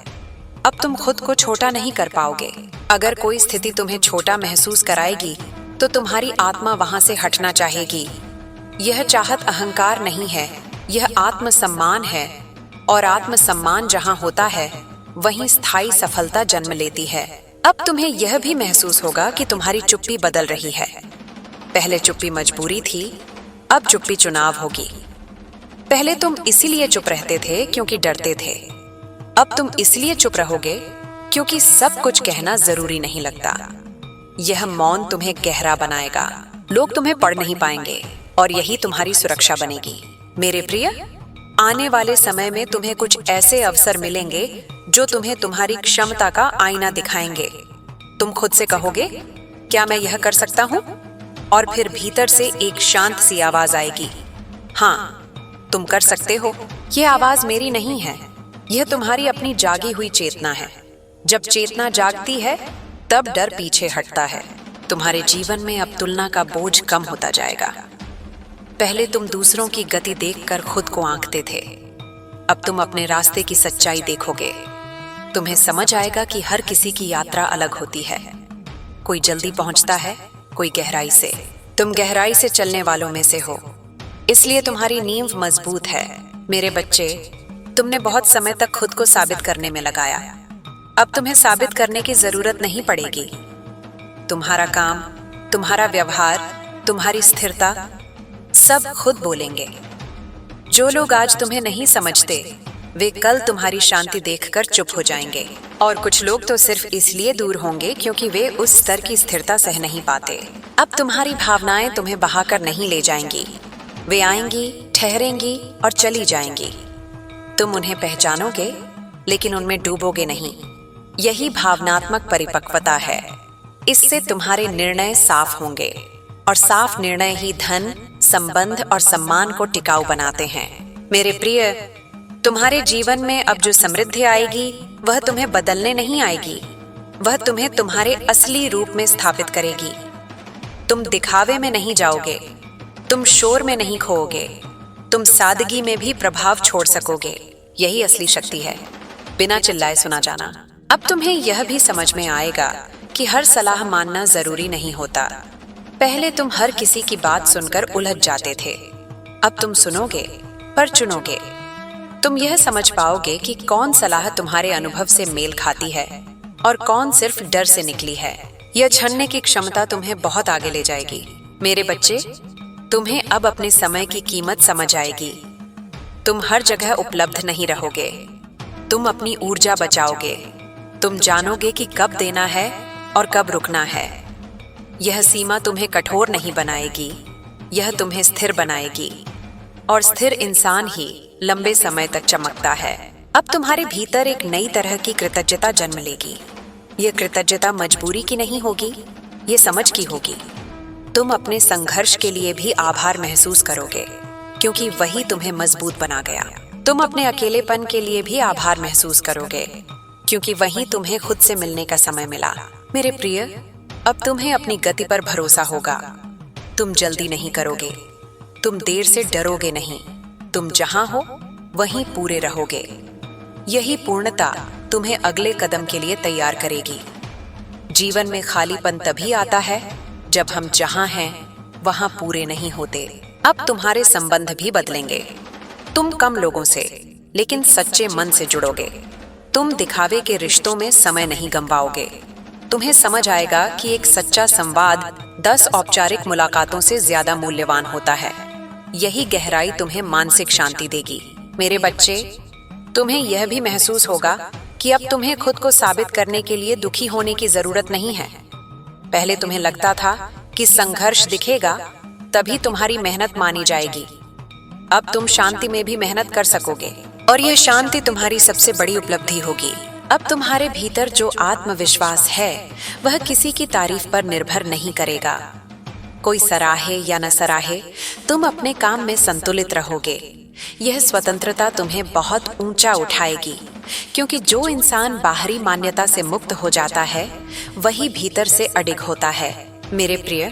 अब तुम खुद को छोटा नहीं कर पाओगे। अगर कोई स्थिति तुम्हें छोटा महसूस कराएगी तो तुम्हारी आत्मा वहां से हटना चाहेगी। यह चाहत अहंकार नहीं है, यह आत्मसम्मान है, और आत्मसम्मान जहां होता है वहीं स्थायी सफलता जन्म लेती है। अब तुम्हें यह भी महसूस होगा कि तुम्हारी चुप्पी बदल रही है। पहले चुप्पी मजबूरी थी, अब चुप्पी चुनाव होगी। पहले तुम इसीलिए चुप रहते थे क्योंकि डरते थे, अब तुम इसलिए चुप रहोगे क्योंकि सब कुछ कहना जरूरी नहीं लगता। यह मौन तुम्हें गहरा बनाएगा, लोग तुम्हें पढ़ नहीं पाएंगे, और यही तुम्हारी सुरक्षा बनेगी। मेरे प्रिय, आने वाले समय में तुम्हें कुछ ऐसे अवसर मिलेंगे जो तुम्हें तुम्हारी क्षमता का आईना दिखाएंगे। तुम खुद से कहोगे, क्या मैं यह कर सकता हूँ? और फिर भीतर से एक शांत सी आवाज आएगी, हाँ तुम कर सकते हो। यह आवाज मेरी नहीं है, यह तुम्हारी अपनी जागी हुई चेतना है। जब चेतना जागती है तब डर पीछे हटता है। तुम्हारे जीवन में अब तुलना का बोझ कम होता जाएगा। पहले तुम दूसरों की गति देखकर खुद को आंकते थे, अब तुम अपने रास्ते की सच्चाई देखोगे। तुम्हें समझ आएगा कि हर किसी की यात्रा अलग होती है। कोई जल्दी पहुंचता है, कोई गहराई से। तुम गहराई से चलने वालों में से हो, इसलिए तुम्हारी नींव मजबूत है। मेरे बच्चे, तुमने बहुत समय तक खुद को साबित करने में लगाया, अब तुम्हें साबित करने की जरूरत नहीं पड़ेगी। तुम्हारा काम, तुम्हारा व्यवहार, तुम्हारी स्थिरता सब खुद बोलेंगे। जो लोग आज तुम्हें नहीं समझते वे कल तुम्हारी शांति देखकर चुप हो जाएंगे, और कुछ लोग तो सिर्फ इसलिए दूर होंगे क्योंकि वे उस स्तर की स्थिरता सह नहीं पाते। अब तुम्हारी भावनाएं तुम्हें बहाकर नहीं ले जाएंगी, वे आएंगी, ठहरेंगी और चली जाएंगी। तुम उन्हें पहचानोगे लेकिन उनमें डूबोगे नहीं। यही भावनात्मक परिपक्वता है। इससे तुम्हारे निर्णय साफ होंगे, और साफ निर्णय ही धन, संबंध और सम्मान को टिकाऊ बनाते हैं। मेरे प्रिय, तुम्हारे जीवन में अब जो समृद्धि आएगी वह तुम्हें बदलने नहीं आएगी, वह तुम्हें तुम्हारे असली रूप में स्थापित करेगी। तुम दिखावे में नहीं जाओगे, तुम शोर में नहीं खोओगे, तुम सादगी में भी प्रभाव छोड़ सकोगे। यही असली शक्ति है, बिना चिल्लाए सुना जाना। अब तुम्हें यह भी समझ में आएगा कि हर सलाह मानना जरूरी नहीं होता। पहले तुम हर किसी की बात सुनकर उलझ जाते थे, अब तुम सुनोगे पर चुनोगे। तुम यह समझ पाओगे कि कौन सलाह तुम्हारे अनुभव से मेल खाती है और कौन सिर्फ डर से निकली है। यह छानने की क्षमता तुम्हें बहुत आगे ले जाएगी। मेरे बच्चे, तुम्हें अब अपने समय की कीमत समझ आएगी। तुम हर जगह उपलब्ध नहीं रहोगे, तुम अपनी ऊर्जा बचाओगे। तुम जानोगे कि कब देना है और कब रुकना है। यह सीमा तुम्हें कठोर नहीं बनाएगी, यह तुम्हें स्थिर बनाएगी, और स्थिर इंसान ही लंबे समय तक चमकता है। अब तुम्हारे भीतर एक नई तरह की कृतज्ञता जन्म लेगी। यह कृतज्ञता मजबूरी की नहीं होगी, ये समझ की होगी। तुम अपने संघर्ष के लिए भी आभार महसूस करोगे, क्योंकि वही तुम्हें मजबूत बना गया। तुम अपने अकेलेपन के लिए भी आभार महसूस करोगे, क्योंकि वही तुम्हें खुद से मिलने का समय मिला। मेरे प्रिय, अब तुम्हें अपनी गति पर भरोसा होगा। तुम जल्दी नहीं करोगे, तुम देर से डरोगे नहीं। तुम जहां हो वहीं पूरे रहोगे। यही पूर्णता तुम्हें अगले कदम के लिए तैयार करेगी। जीवन में खालीपन तभी आता है जब हम जहां हैं वहां पूरे नहीं होते। अब तुम्हारे संबंध भी बदलेंगे। तुम कम लोगों से लेकिन सच्चे मन से जुड़ोगे। तुम दिखावे के रिश्तों में समय नहीं गंवाओगे। तुम्हें समझ आएगा कि एक सच्चा संवाद 10 औपचारिक मुलाकातों से ज्यादा मूल्यवान होता है। यही गहराई तुम्हें मानसिक शांति देगी। मेरे बच्चे, तुम्हें यह भी महसूस होगा कि अब तुम्हें खुद को साबित करने के लिए दुखी होने की जरूरत नहीं है। पहले तुम्हें लगता था कि संघर्ष दिखेगा तभी तुम्हारी मेहनत मानी जाएगी। अब तुम शांति में भी मेहनत कर सकोगे, और यह शांति तुम्हारी सबसे बड़ी उपलब्धि होगी। अब तुम्हारे भीतर जो आत्मविश्वास है वह किसी की तारीफ पर निर्भर नहीं करेगा। कोई सराहे या न सराहे, तुम अपने काम में संतुलित रहोगे। यह स्वतंत्रता तुम्हें बहुत ऊंचा उठाएगी, क्योंकि जो इंसान बाहरी मान्यता से मुक्त हो जाता है वही भीतर से अडिग होता है। मेरे प्रिय,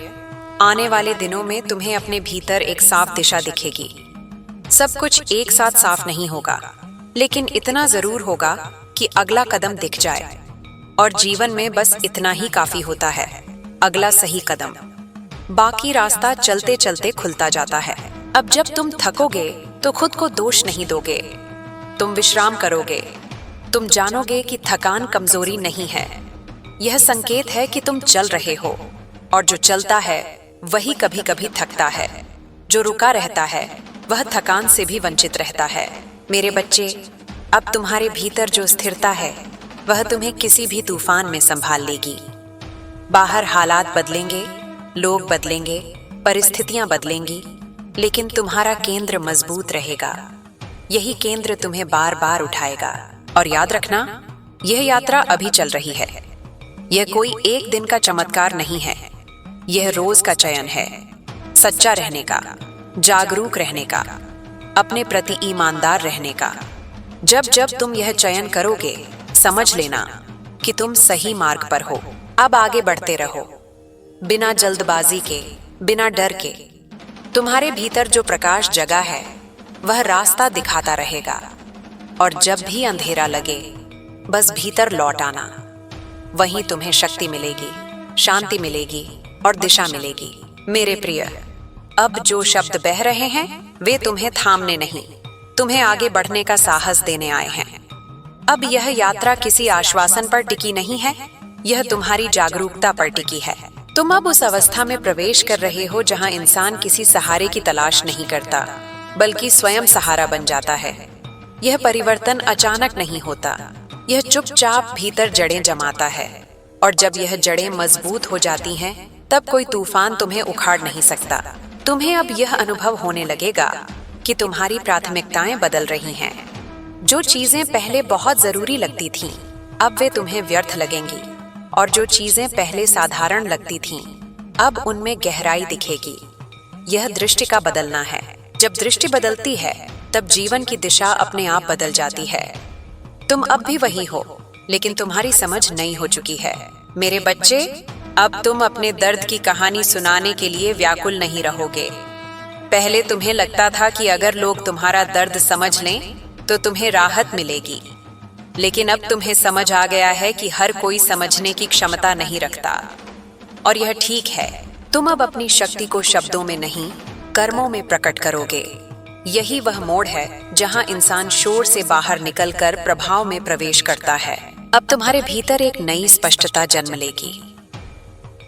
आने वाले दिनों में तुम्हें अपने भीतर एक साफ दिशा दिखेगी। सब कुछ एक साथ साफ नहीं होगा, लेकिन इतना जरूर होगा कि अगला कदम दिख जाए, और जीवन में बस इतना ही काफी होता है, अगला सही कदम। बाकी रास्ता चलते चलते खुलता जाता है। अब जब तुम थकोगे तो खुद को दोष नहीं दोगे, तुम विश्राम करोगे। तुम जानोगे कि थकान कमजोरी नहीं है, यह संकेत है कि तुम चल रहे हो, और जो चलता है वही कभी कभी थकता है। जो रुका रहता है वह थकान से भी वंचित रहता है। मेरे बच्चे, अब तुम्हारे भीतर जो स्थिरता है वह तुम्हें किसी भी तूफान में संभाल लेगी। बाहर हालात बदलेंगे, लोग बदलेंगे, परिस्थितियां बदलेंगी, लेकिन तुम्हारा केंद्र मजबूत रहेगा। यही केंद्र तुम्हें बार बार उठाएगा। और याद रखना, यह यात्रा अभी चल रही है। यह कोई एक दिन का चमत्कार नहीं है, यह रोज का चयन है। सच्चा रहने का, जागरूक रहने का, अपने प्रति ईमानदार रहने का। जब जब तुम यह चयन करोगे, समझ लेना कि तुम सही मार्ग पर हो। अब आगे बढ़ते रहो, बिना जल्दबाजी के, बिना डर के। तुम्हारे भीतर जो प्रकाश जगा है वह रास्ता दिखाता रहेगा, और जब भी अंधेरा लगे बस भीतर लौट आना। वहीं तुम्हें शक्ति मिलेगी, शांति मिलेगी और दिशा मिलेगी। मेरे प्रिय, अब जो शब्द बह रहे हैं वे तुम्हें थामने नहीं, तुम्हें आगे बढ़ने का साहस देने आए हैं। अब यह यात्रा किसी आश्वासन पर टिकी नहीं है, यह तुम्हारी जागरूकता पर टिकी है। तुम अब उस अवस्था में प्रवेश कर रहे हो जहां इंसान किसी सहारे की तलाश नहीं करता, बल्कि स्वयं सहारा बन जाता है। यह परिवर्तन अचानक नहीं होता, यह चुपचाप भीतर जड़ें जमाता है, और जब यह जड़ें मजबूत हो जाती हैं, तब कोई तूफान तुम्हें उखाड़ नहीं सकता। तुम्हें अब यह अनुभव होने लगेगा कि तुम्हारी प्राथमिकताएं बदल रही हैं। जो चीजें पहले बहुत जरूरी लगती थीं, अब वे तुम्हें व्यर्थ लगेंगी, और जो चीजें पहले साधारण लगती थीं, अब उनमें गहराई दिखेगी। यह दृष्टि का बदलना है। जब दृष्टि बदलती है, तब जीवन की दिशा अपने आप बदल जाती है। तुम अब भी वही हो, लेकिन तुम्हारी समझ नई हो चुकी है। मेरे बच्चे, अब तुम अपने दर्द की कहानी सुनाने के लिए व्याकुल नहीं रहोगे। पहले तुम्हें लगता था कि अगर लोग तुम्हारा दर्द समझ लें तो तुम्हें राहत मिलेगी, लेकिन अब तुम्हें समझ आ गया है कि हर कोई समझने की क्षमता नहीं रखता। और यह ठीक है। तुम अब अपनी शक्ति को शब्दों में नहीं, कर्मों में प्रकट करोगे। यही वह मोड़ है जहां इंसान शोर से बाहर निकलकर प्रभाव में प्रवेश करता है। अब तुम्हारे भीतर एक नई स्पष्टता जन्म लेगी।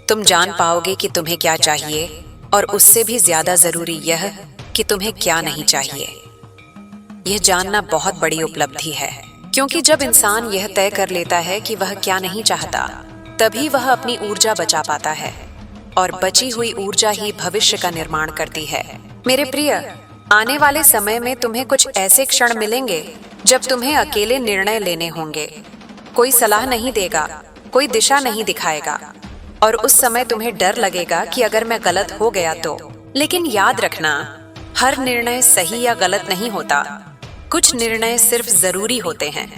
तुम जान पाओगे कि तुम्हें क्या चाहिए, और उससे भी ज्यादा जरूरी यह कि तुम्हें क्या नहीं चाहिए। यह जानना बहुत बड़ी उपलब्धि है, क्योंकि जब इंसान यह तय कर लेता है कि वह क्या नहीं चाहता, तभी वह अपनी ऊर्जा बचा पाता है, और बची हुई ऊर्जा ही भविष्य का निर्माण करती है। मेरे प्रिय, आने वाले समय में तुम्हें कुछ ऐसे क्षण मिलेंगे जब तुम्हें अकेले निर्णय लेने होंगे। कोई सलाह नहीं देगा, कोई दिशा नहीं दिखाएगा, और उस समय तुम्हें डर लगेगा कि अगर मैं गलत हो गया तो। लेकिन याद रखना, हर निर्णय सही या गलत नहीं होता। कुछ निर्णय सिर्फ जरूरी होते हैं,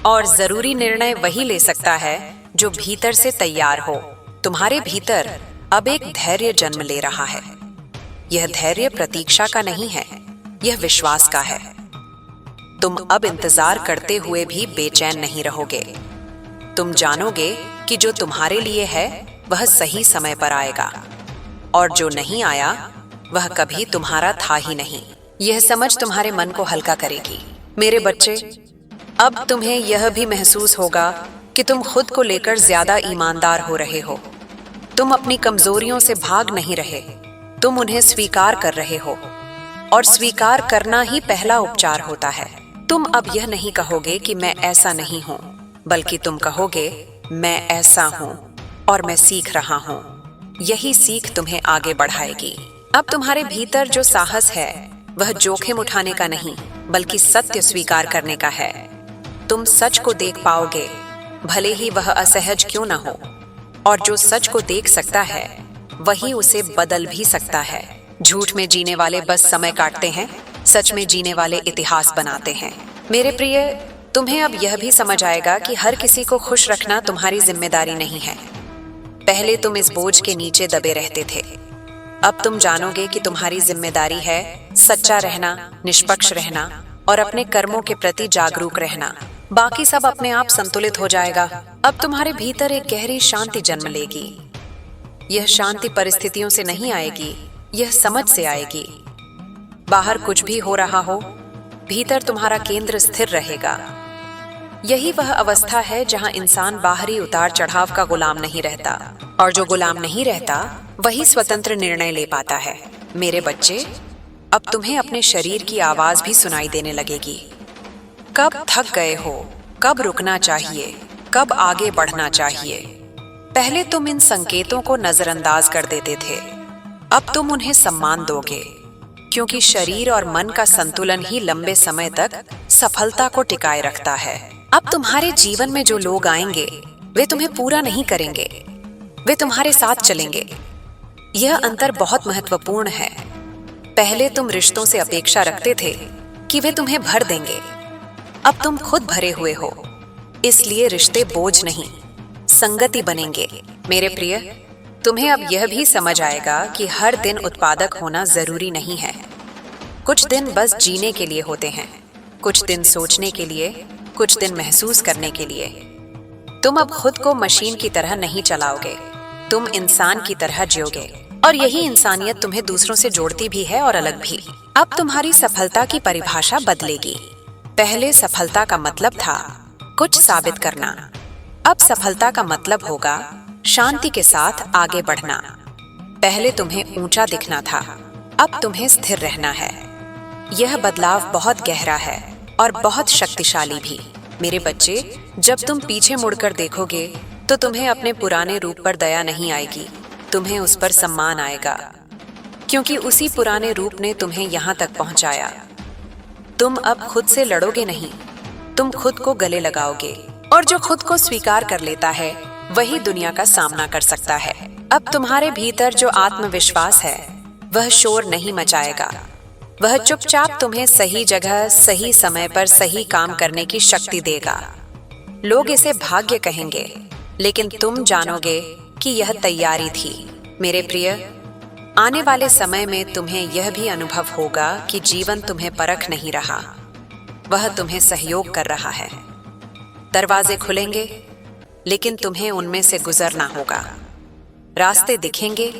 और जरूरी निर्णय वही ले सकता है जो भीतर से तैयार हो। तुम्हारे भीतर अब एक धैर्य जन्म ले रहा है। यह धैर्य प्रतीक्षा का नहीं है, यह विश्वास का है। तुम अब इंतजार करते हुए भी बेचैन नहीं रहोगे। तुम जानोगे कि जो तुम्हारे लिए है वह सही समय पर आएगा, और जो नहीं आया वह कभी तुम्हारा था ही नहीं। यह समझ तुम्हारे मन को हल्का करेगी। मेरे बच्चे, अब तुम्हें यह भी महसूस होगा कि तुम खुद को लेकर ज्यादा ईमानदार हो रहे हो। तुम अपनी कमजोरियों से भाग नहीं रहे, तुम उन्हें स्वीकार कर रहे हो, और स्वीकार करना ही पहला उपचार होता है। तुम अब यह नहीं कहोगे कि मैं ऐसा नहीं हूं, बल्कि तुम कहोगे मैं ऐसा हूं और मैं सीख रहा हूं। यही सीख तुम्हें आगे बढ़ाएगी। अब तुम्हारे भीतर जो साहस है वह जोखिम उठाने का नहीं, बल्कि सत्य स्वीकार करने का है। तुम सच को देख पाओगे, भले ही वह असहज क्यों न हो, और जो सच को देख सकता है वही उसे बदल भी सकता है। झूठ में जीने वाले बस समय काटते हैं, सच में जीने वाले इतिहास बनाते हैं। मेरे प्रिय, तुम्हें अब यह भी समझ आएगा कि हर किसी को खुश रखना तुम्हारी जिम्मेदारी नहीं है। पहले तुम इस बोझ के नीचे दबे रहते थे, अब तुम जानोगे कि तुम्हारी जिम्मेदारी है सच्चा रहना, निष्पक्ष रहना, और अपने कर्मों के प्रति जागरूक रहना। बाकी सब अपने आप संतुलित हो जाएगा। अब तुम्हारे भीतर एक गहरी शांति जन्म लेगी। यह शांति परिस्थितियों से नहीं आएगी, यह समझ से आएगी। बाहर कुछ भी हो रहा हो, भीतर तुम्हारा केंद्र स्थिर रहेगा। यही वह अवस्था है जहां इंसान बाहरी उतार चढ़ाव का गुलाम नहीं रहता, और जो गुलाम नहीं रहता वही स्वतंत्र निर्णय ले पाता है। मेरे बच्चे, अब तुम्हें अपने शरीर की आवाज भी सुनाई देने लगेगी। कब थक गए हो, कब रुकना चाहिए, कब आगे बढ़ना चाहिए। पहले तुम इन संकेतों को नजरअंदाज कर देते थे, अब तुम उन्हें सम्मान दोगे, क्योंकि शरीर और मन का संतुलन ही लंबे समय तक सफलता को टिकाए रखता है। अब तुम्हारे जीवन में जो लोग आएंगे वे तुम्हें पूरा नहीं करेंगे, वे तुम्हारे साथ चलेंगे। यह अंतर बहुत महत्वपूर्ण है। पहले तुम रिश्तों से अपेक्षा रखते थे कि वे तुम्हें भर देंगे, अब तुम खुद भरे हुए हो, इसलिए रिश्ते बोझ नहीं, संगति बनेंगे। मेरे प्रिय, तुम्हें अब यह भी समझ आएगा कि हर दिन उत्पादक होना जरूरी नहीं है। कुछ दिन बस जीने के लिए होते हैं, कुछ दिन सोचने के लिए, कुछ दिन महसूस करने के लिए। तुम अब खुद को मशीन की तरह नहीं चलाओगे, तुम इंसान की तरह जियोगे, और यही इंसानियत तुम्हें दूसरों से जोड़ती भी है और अलग भी। अब तुम्हारी सफलता की परिभाषा बदलेगी। पहले सफलता का मतलब था कुछ साबित करना, अब सफलता का मतलब होगा शांति के साथ आगे बढ़ना। पहले तुम्हें ऊंचा दिखना था, अब तुम्हें स्थिर रहना है। यह बदलाव बहुत गहरा है और बहुत शक्तिशाली भी। मेरे बच्चे, जब तुम पीछे मुड़कर देखोगे तो तुम्हें अपने पुराने रूप पर दया नहीं आएगी, तुम्हें उस पर सम्मान आएगा, क्योंकि उसी पुराने रूप ने तुम्हें यहाँ तक पहुँचाया। तुम अब खुद से लड़ोगे नहीं, तुम खुद को गले लगाओगे, और जो खुद को स्वीकार कर लेता है वही दुनिया का सामना कर सकता है। अब तुम्हारे भीतर जो आत्मविश्वास है वह शोर नहीं मचाएगा, वह चुपचाप तुम्हें सही जगह सही समय पर सही काम करने की शक्ति देगा। लोग इसे भाग्य कहेंगे, लेकिन तुम जानोगे कि यह तैयारी थी। मेरे प्रिय, आने वाले समय में तुम्हें यह भी अनुभव होगा कि जीवन तुम्हें परख नहीं रहा, वह तुम्हें सहयोग कर रहा है। दरवाजे खुलेंगे, लेकिन तुम्हें उनमें से गुजरना होगा। रास्ते दिखेंगे,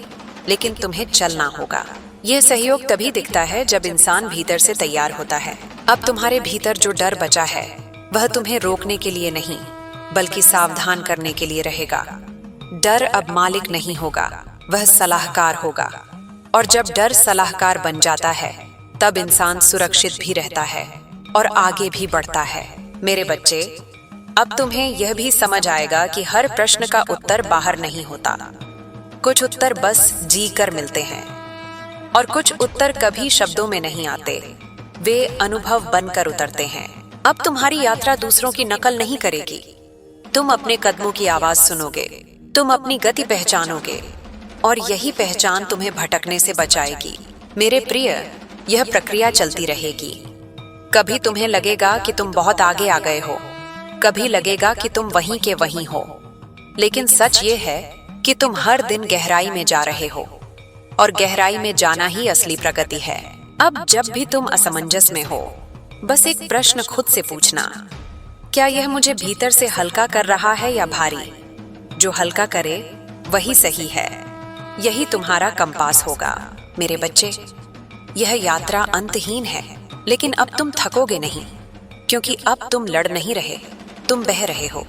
लेकिन तुम्हें चलना होगा। यह सहयोग तभी दिखता है जब इंसान भीतर से तैयार होता है। अब तुम्हारे भीतर जो डर बचा है वह तुम्हें रोकने के लिए नहीं, बल्कि सावधान करने के लिए रहेगा। डर अब मालिक नहीं होगा, वह सलाहकार होगा, और जब डर सलाहकार बन जाता है तब इंसान सुरक्षित भी रहता है और आगे भी बढ़ता है। मेरे बच्चे, अब तुम्हें यह भी समझ आएगा कि हर प्रश्न का उत्तर बाहर नहीं होता। कुछ उत्तर बस जी कर मिलते हैं, और कुछ उत्तर कभी शब्दों में नहीं आते, वे अनुभव बनकर उतरते हैं। अब तुम्हारी यात्रा दूसरों की नकल नहीं करेगी। तुम अपने कदमों की आवाज सुनोगे, तुम अपनी गति पहचानोगे, और यही पहचान तुम्हें भटकने से बचाएगी। मेरे प्रिय, यह प्रक्रिया चलती रहेगी। कभी तुम्हें लगेगा कि तुम बहुत आगे आ गए हो, कभी लगेगा कि तुम वहीं के वहीं हो, लेकिन सच ये है कि तुम हर दिन गहराई में जा रहे हो, और गहराई में जाना ही असली प्रगति है। अब जब भी तुम असमंजस में हो, बस एक प्रश्न खुद से पूछना, क्या यह मुझे भीतर से हल्का कर रहा है या भारी? जो हल्का करे वही सही है। यही तुम्हारा कंपास होगा। मेरे बच्चे, यह यात्रा अंतहीन है, लेकिन अब तुम थकोगे नहीं, क्योंकि अब तुम लड़ नहीं रहे, तुम बह रहे हो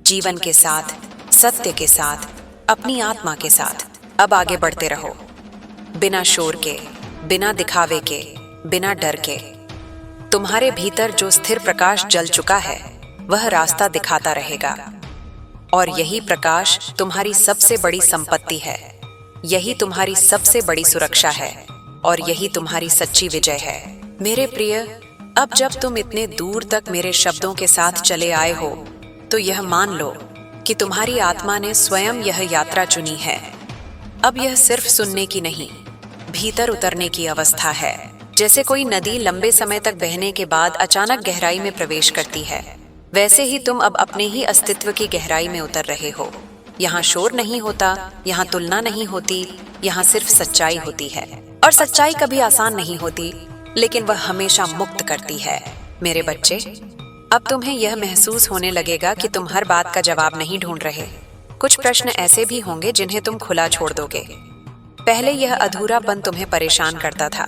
जीवन के साथ, सत्य के साथ, अपनी आत्मा के साथ। अब आगे बढ़ते रहो, बिना शोर के, बिना दिखावे के, बिना डर के। तुम्हारे भीतर जो स्थिर प्रकाश जल चुका है वह रास्ता दिखाता रहेगा, और यही प्रकाश तुम्हारी सबसे बड़ी संपत्ति है, यही तुम्हारी सबसे बड़ी सुरक्षा है, और यही तुम्हारी सच्ची विजय है। मेरे प्रिय, अब जब तुम इतने दूर तक मेरे शब्दों के साथ चले आए हो, तो यह मान लो कि तुम्हारी आत्मा ने स्वयं यह यात्रा चुनी है। अब यह सिर्फ सुनने की नहीं, भीतर उतरने की अवस्था है। जैसे कोई नदी लंबे समय तक बहने के बाद अचानक गहराई में प्रवेश करती है, वैसे ही तुम अब अपने ही अस्तित्व की गहराई में उतर रहे हो। यहाँ शोर नहीं होता, यहाँ तुलना नहीं होती, यहाँ सिर्फ सच्चाई होती है। और सच्चाई कभी आसान नहीं होती, लेकिन वह हमेशा मुक्त करती है। मेरे बच्चे, अब तुम्हें यह महसूस होने लगेगा कि तुम हर बात का जवाब नहीं ढूंढ रहे। कुछ प्रश्न ऐसे भी होंगे जिन्हें तुम खुला छोड़ दोगे। पहले यह अधूरापन तुम्हें परेशान करता था,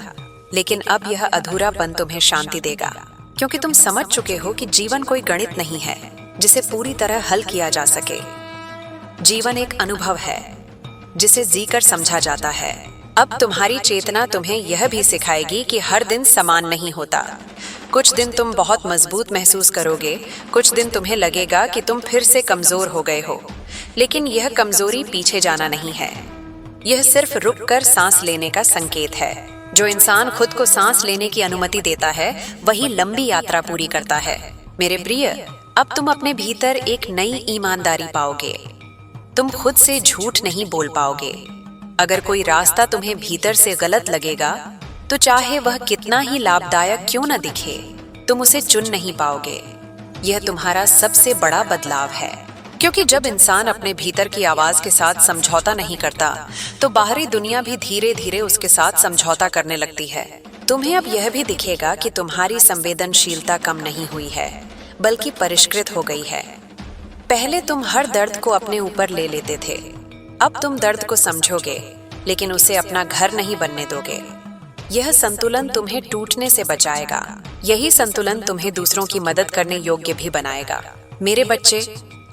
लेकिन अब यह अधूरापन तुम्हें शांति देगा, क्योंकि तुम समझ चुके हो कि जीवन कोई गणित नहीं है जिसे पूरी तरह हल किया जा सके। जीवन एक अनुभव है जिसे जीकर समझा जाता है। अब तुम्हारी चेतना तुम्हें यह भी सिखाएगी कि हर दिन समान नहीं होता। कुछ दिन तुम बहुत मजबूत महसूस करोगे, कुछ दिन तुम्हें लगेगा कि तुम फिर से कमजोर हो गए हो, लेकिन यह कमजोरी पीछे जाना नहीं है, यह सिर्फ रुककर सांस लेने का संकेत है। जो इंसान खुद को सांस लेने की अनुमति देता है वही लंबी यात्रा पूरी करता है। मेरे प्रिय, अब तुम अपने भीतर एक नई ईमानदारी पाओगे। तुम खुद से झूठ नहीं बोल पाओगे। अगर कोई रास्ता तुम्हें भीतर से गलत लगेगा, तो चाहे वह कितना ही लाभदायक क्यों न दिखे, तुम उसे चुन नहीं पाओगे। यह तुम्हारा सबसे बड़ा बदलाव है, क्योंकि जब इंसान अपने भीतर की आवाज के साथ समझौता नहीं करता, तो बाहरी दुनिया भी धीरे धीरे उसके साथ समझौता करने लगती है। तुम्हें अब यह भी दिखेगा कि तुम्हारी संवेदनशीलता कम नहीं हुई है, बल्कि परिष्कृत हो गई है। पहले तुम हर दर्द को अपने ऊपर ले लेते थे, अब तुम दर्द को समझोगे, लेकिन उसे अपना घर नहीं बनने दोगे। यह संतुलन तुम्हें टूटने से बचाएगा। यही संतुलन तुम्हें दूसरों की मदद करने योग्य भी बनाएगा। मेरे बच्चे,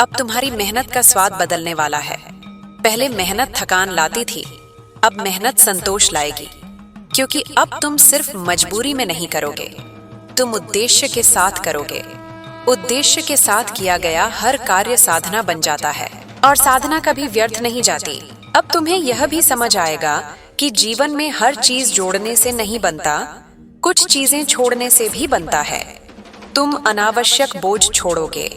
अब तुम्हारी मेहनत का स्वाद बदलने वाला है। पहले मेहनत थकान लाती थी, अब मेहनत संतोष लाएगी, क्योंकि अब तुम सिर्फ मजबूरी में नहीं करोगे, तुम उद्देश्य के साथ करोगे। उद्देश्य के साथ किया गया हर कार्य साधना बन जाता है और साधना कभी व्यर्थ नहीं जाती। अब तुम्हें यह भी समझ आएगा कि जीवन में हर चीज जोड़ने से नहीं बनता, कुछ चीजें छोड़ने से भी बनता है। तुम अनावश्यक बोझ छोड़ोगे,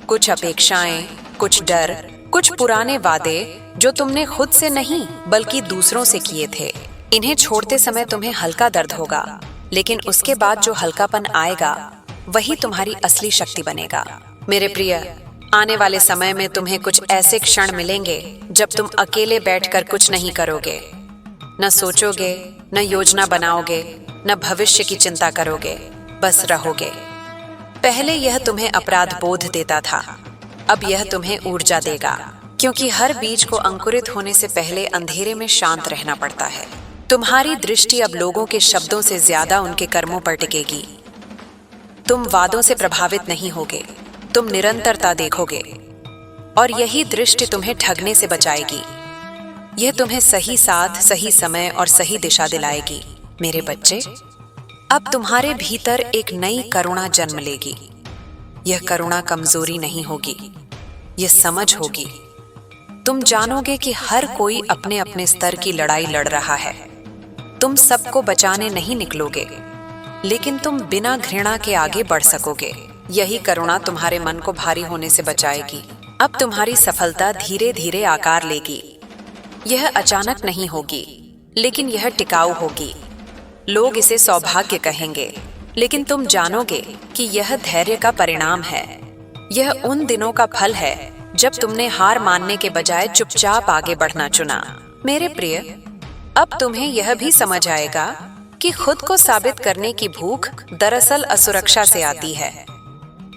कुछ अपेक्षाएं, कुछ डर, कुछ पुराने वादे जो तुमने खुद से नहीं बल्कि दूसरों से किए थे। इन्हें छोड़ते समय तुम्हें हल्का दर्द होगा, लेकिन उसके बाद जो हल्कापन आएगा वही तुम्हारी असली शक्ति बनेगा। मेरे प्रिय, आने वाले समय में तुम्हें कुछ ऐसे क्षण मिलेंगे जब तुम अकेले बैठकर कुछ नहीं करोगे, न सोचोगे, न योजना बनाओगे, न भविष्य की चिंता करोगे, बस रहोगे। पहले यह तुम्हें अपराध बोध देता था, अब यह तुम्हें ऊर्जा देगा, क्योंकि हर बीज को अंकुरित होने से पहले अंधेरे में शांत रहना पड़ता है। तुम्हारी दृष्टि अब लोगों के शब्दों से ज्यादा उनके कर्मों पर टिकेगी। तुम वादों से प्रभावित नहीं होगे, तुम निरंतरता देखोगे, और यही दृष्टि तुम्हें ठगने से बचाएगी। यह तुम्हें सही साथ, सही समय और सही दिशा दिलाएगी। मेरे बच्चे, अब तुम्हारे भीतर एक नई करुणा जन्म लेगी। यह करुणा कमजोरी नहीं होगी, यह समझ होगी। तुम जानोगे कि हर कोई अपने अपने स्तर की लड़ाई लड़ रहा है। तुम सबको बचाने नहीं निकलोगे, लेकिन तुम बिना घृणा के आगे बढ़ सकोगे। यही करुणा तुम्हारे मन को भारी होने से बचाएगी। अब तुम्हारी सफलता धीरे धीरे आकार लेगी। यह अचानक नहीं होगी, लेकिन यह टिकाऊ होगी। लोग इसे सौभाग्य कहेंगे, लेकिन तुम जानोगे कि यह धैर्य का परिणाम है। यह उन दिनों का फल है जब तुमने हार मानने के बजाय चुपचाप आगे बढ़ना चुना। मेरे प्रिय, अब तुम्हें यह भी समझ आएगा कि खुद को साबित करने की भूख दरअसल असुरक्षा से आती है,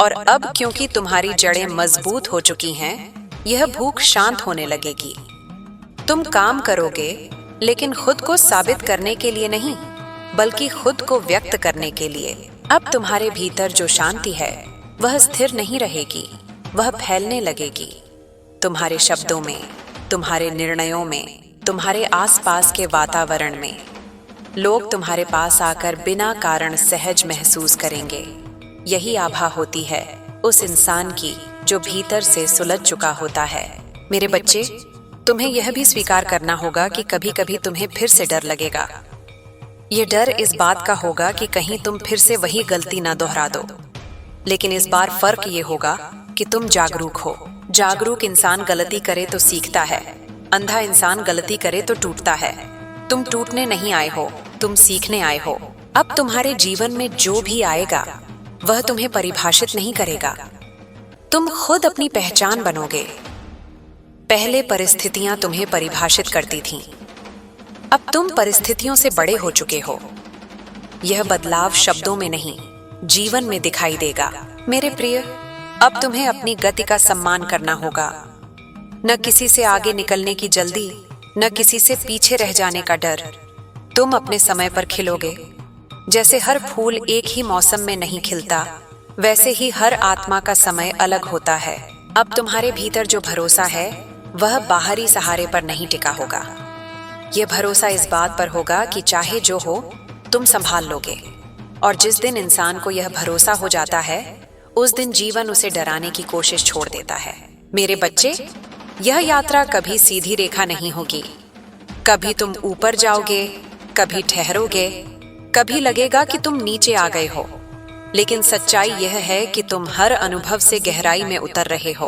और अब क्योंकि तुम्हारी जड़ें मजबूत हो चुकी हैं, यह भूख शांत होने लगेगी। तुम काम करोगे, लेकिन खुद को साबित करने के लिए नहीं, बल्कि खुद को व्यक्त करने के लिए। अब तुम्हारे भीतर जो शांति है वह स्थिर नहीं रहेगी, वह फैलने लगेगी। तुम्हारे शब्दों में, तुम्हारे निर्णयों में, तुम्हारे आसपास के वातावरण में। लोग तुम्हारे पास आकर बिना कारण सहज महसूस करेंगे। यही आभा होती है उस इंसान की जो भीतर से सुलझ चुका होता है। मेरे बच्चे, तुम्हें यह भी स्वीकार करना होगा कि कभी कभी तुम्हें फिर से डर लगेगा। यह डर इस बात का होगा कि कहीं तुम फिर से वही गलती ना दोहरा दो। लेकिन इस बार फर्क ये होगा कि तुम जागरूक हो। जागरूक इंसान गलती करे तो सीखता है, अंधा इंसान गलती करे तो टूटता है। तुम टूटने नहीं आए हो, तुम सीखने आए हो। अब तुम्हारे जीवन में जो भी आएगा वह तुम्हें परिभाषित नहीं करेगा, तुम खुद अपनी पहचान बनोगे। पहले परिस्थितियां तुम्हें परिभाषित करती थीं, अब तुम परिस्थितियों से बड़े हो चुके हो। यह बदलाव शब्दों में नहीं, जीवन में दिखाई देगा। मेरे प्रिय, अब तुम्हें अपनी गति का सम्मान करना होगा। न किसी से आगे निकलने की जल्दी, न किसी से पीछे रह जाने का डर। तुम अपने समय पर खिलोगे। जैसे हर फूल एक ही मौसम में नहीं खिलता, वैसे ही हर आत्मा का समय अलग होता है। अब तुम्हारे भीतर जो भरोसा है वह बाहरी सहारे पर नहीं टिका होगा। यह भरोसा इस बात पर होगा कि चाहे जो हो तुम संभाल लोगे। और जिस दिन इंसान को यह भरोसा हो जाता है, उस दिन जीवन उसे डराने की कोशिश छोड़ देता है। मेरे बच्चे, यह यात्रा कभी सीधी रेखा नहीं होगी। कभी तुम ऊपर जाओगे, कभी ठहरोगे, कभी लगेगा कि तुम नीचे आ गए हो। लेकिन सच्चाई यह है कि तुम हर अनुभव से गहराई में उतर रहे हो,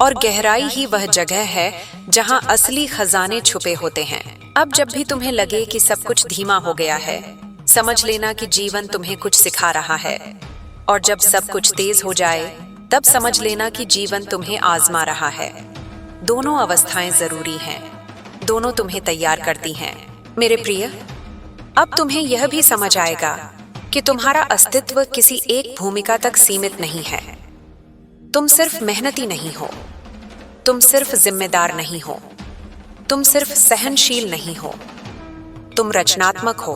और गहराई ही वह जगह है जहां असली खजाने छुपे होते हैं। अब जब भी तुम्हें लगे कि सब कुछ धीमा हो गया है, समझ लेना कि जीवन तुम्हें कुछ सिखा रहा है। और जब सब कुछ तेज हो जाए, तब समझ लेना कि जीवन तुम्हें आजमा रहा है। दोनों अवस्थाएं जरूरी हैं, दोनों तुम्हें तैयार करती हैं। मेरे प्रिय, अब तुम्हें यह भी समझ आएगा कि तुम्हारा अस्तित्व किसी एक भूमिका तक सीमित नहीं है। तुम सिर्फ मेहनती नहीं हो, तुम सिर्फ जिम्मेदार नहीं हो, तुम सिर्फ सहनशील नहीं हो, तुम रचनात्मक हो,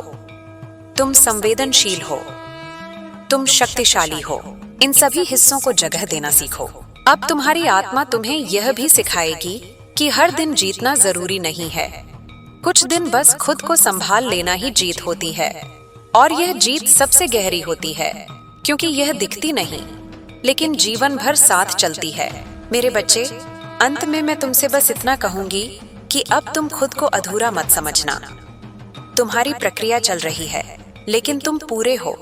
तुम संवेदनशील हो, तुम शक्तिशाली हो। इन सभी हिस्सों को जगह देना सीखो। अब तुम्हारी आत्मा तुम्हें यह भी सिखाएगी कि हर दिन जीतना जरूरी नहीं है। कुछ दिन बस खुद को संभाल लेना ही जीत होती है, और यह जीत सबसे गहरी होती है, क्योंकि यह दिखती नहीं लेकिन जीवन भर साथ चलती है। मेरे बच्चे, अंत में मैं तुमसे बस इतना कहूंगी कि अब तुम खुद को अधूरा मत समझना। तुम्हारी प्रक्रिया चल रही है, लेकिन तुम पूरे हो।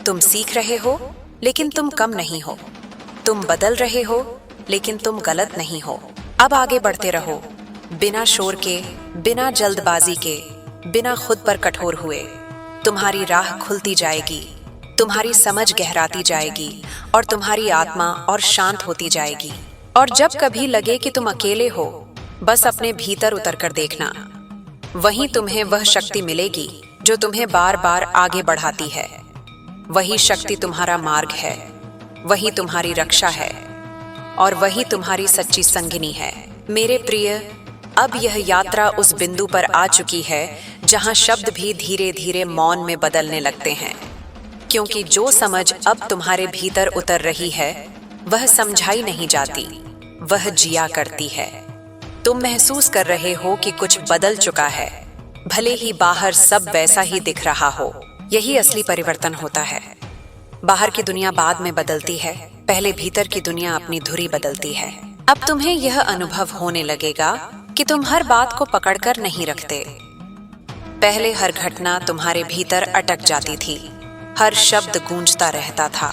तुम सीख रहे हो, लेकिन तुम कम नहीं हो। तुम बदल रहे हो, लेकिन तुम गलत नहीं हो। अब आगे बढ़ते रहो, बिना शोर के, बिना जल्दबाजी के, बिना खुद पर कठोर हुए। तुम्हारी राह खुलती जाएगी, तुम्हारी समझ गहराती जाएगी, और तुम्हारी आत्मा और शांत होती जाएगी। और जब कभी लगे कि तुम अकेले हो, बस अपने भीतर उतर कर देखना। वहीं तुम्हें वह शक्ति मिलेगी जो तुम्हें बार बार आगे बढ़ाती है। वही शक्ति तुम्हारा मार्ग है, वही तुम्हारी रक्षा है, और वही तुम्हारी सच्ची संगिनी है। मेरे प्रिय, अब यह यात्रा उस बिंदु पर आ चुकी है जहां शब्द भी धीरे धीरे मौन में बदलने लगते हैं, क्योंकि जो समझ अब तुम्हारे भीतर उतर रही है वह समझाई नहीं जाती, वह जिया करती है। तुम महसूस कर रहे हो कि कुछ बदल चुका है, भले ही बाहर सब वैसा ही दिख रहा हो। यही असली परिवर्तन होता है। बाहर की दुनिया बाद में बदलती है, पहले भीतर की दुनिया अपनी धुरी बदलती है। अब तुम्हें यह अनुभव होने लगेगा कि तुम हर बात को पकड़कर नहीं रखते। पहले हर घटना तुम्हारे भीतर अटक जाती थी, हर शब्द गूंजता रहता था,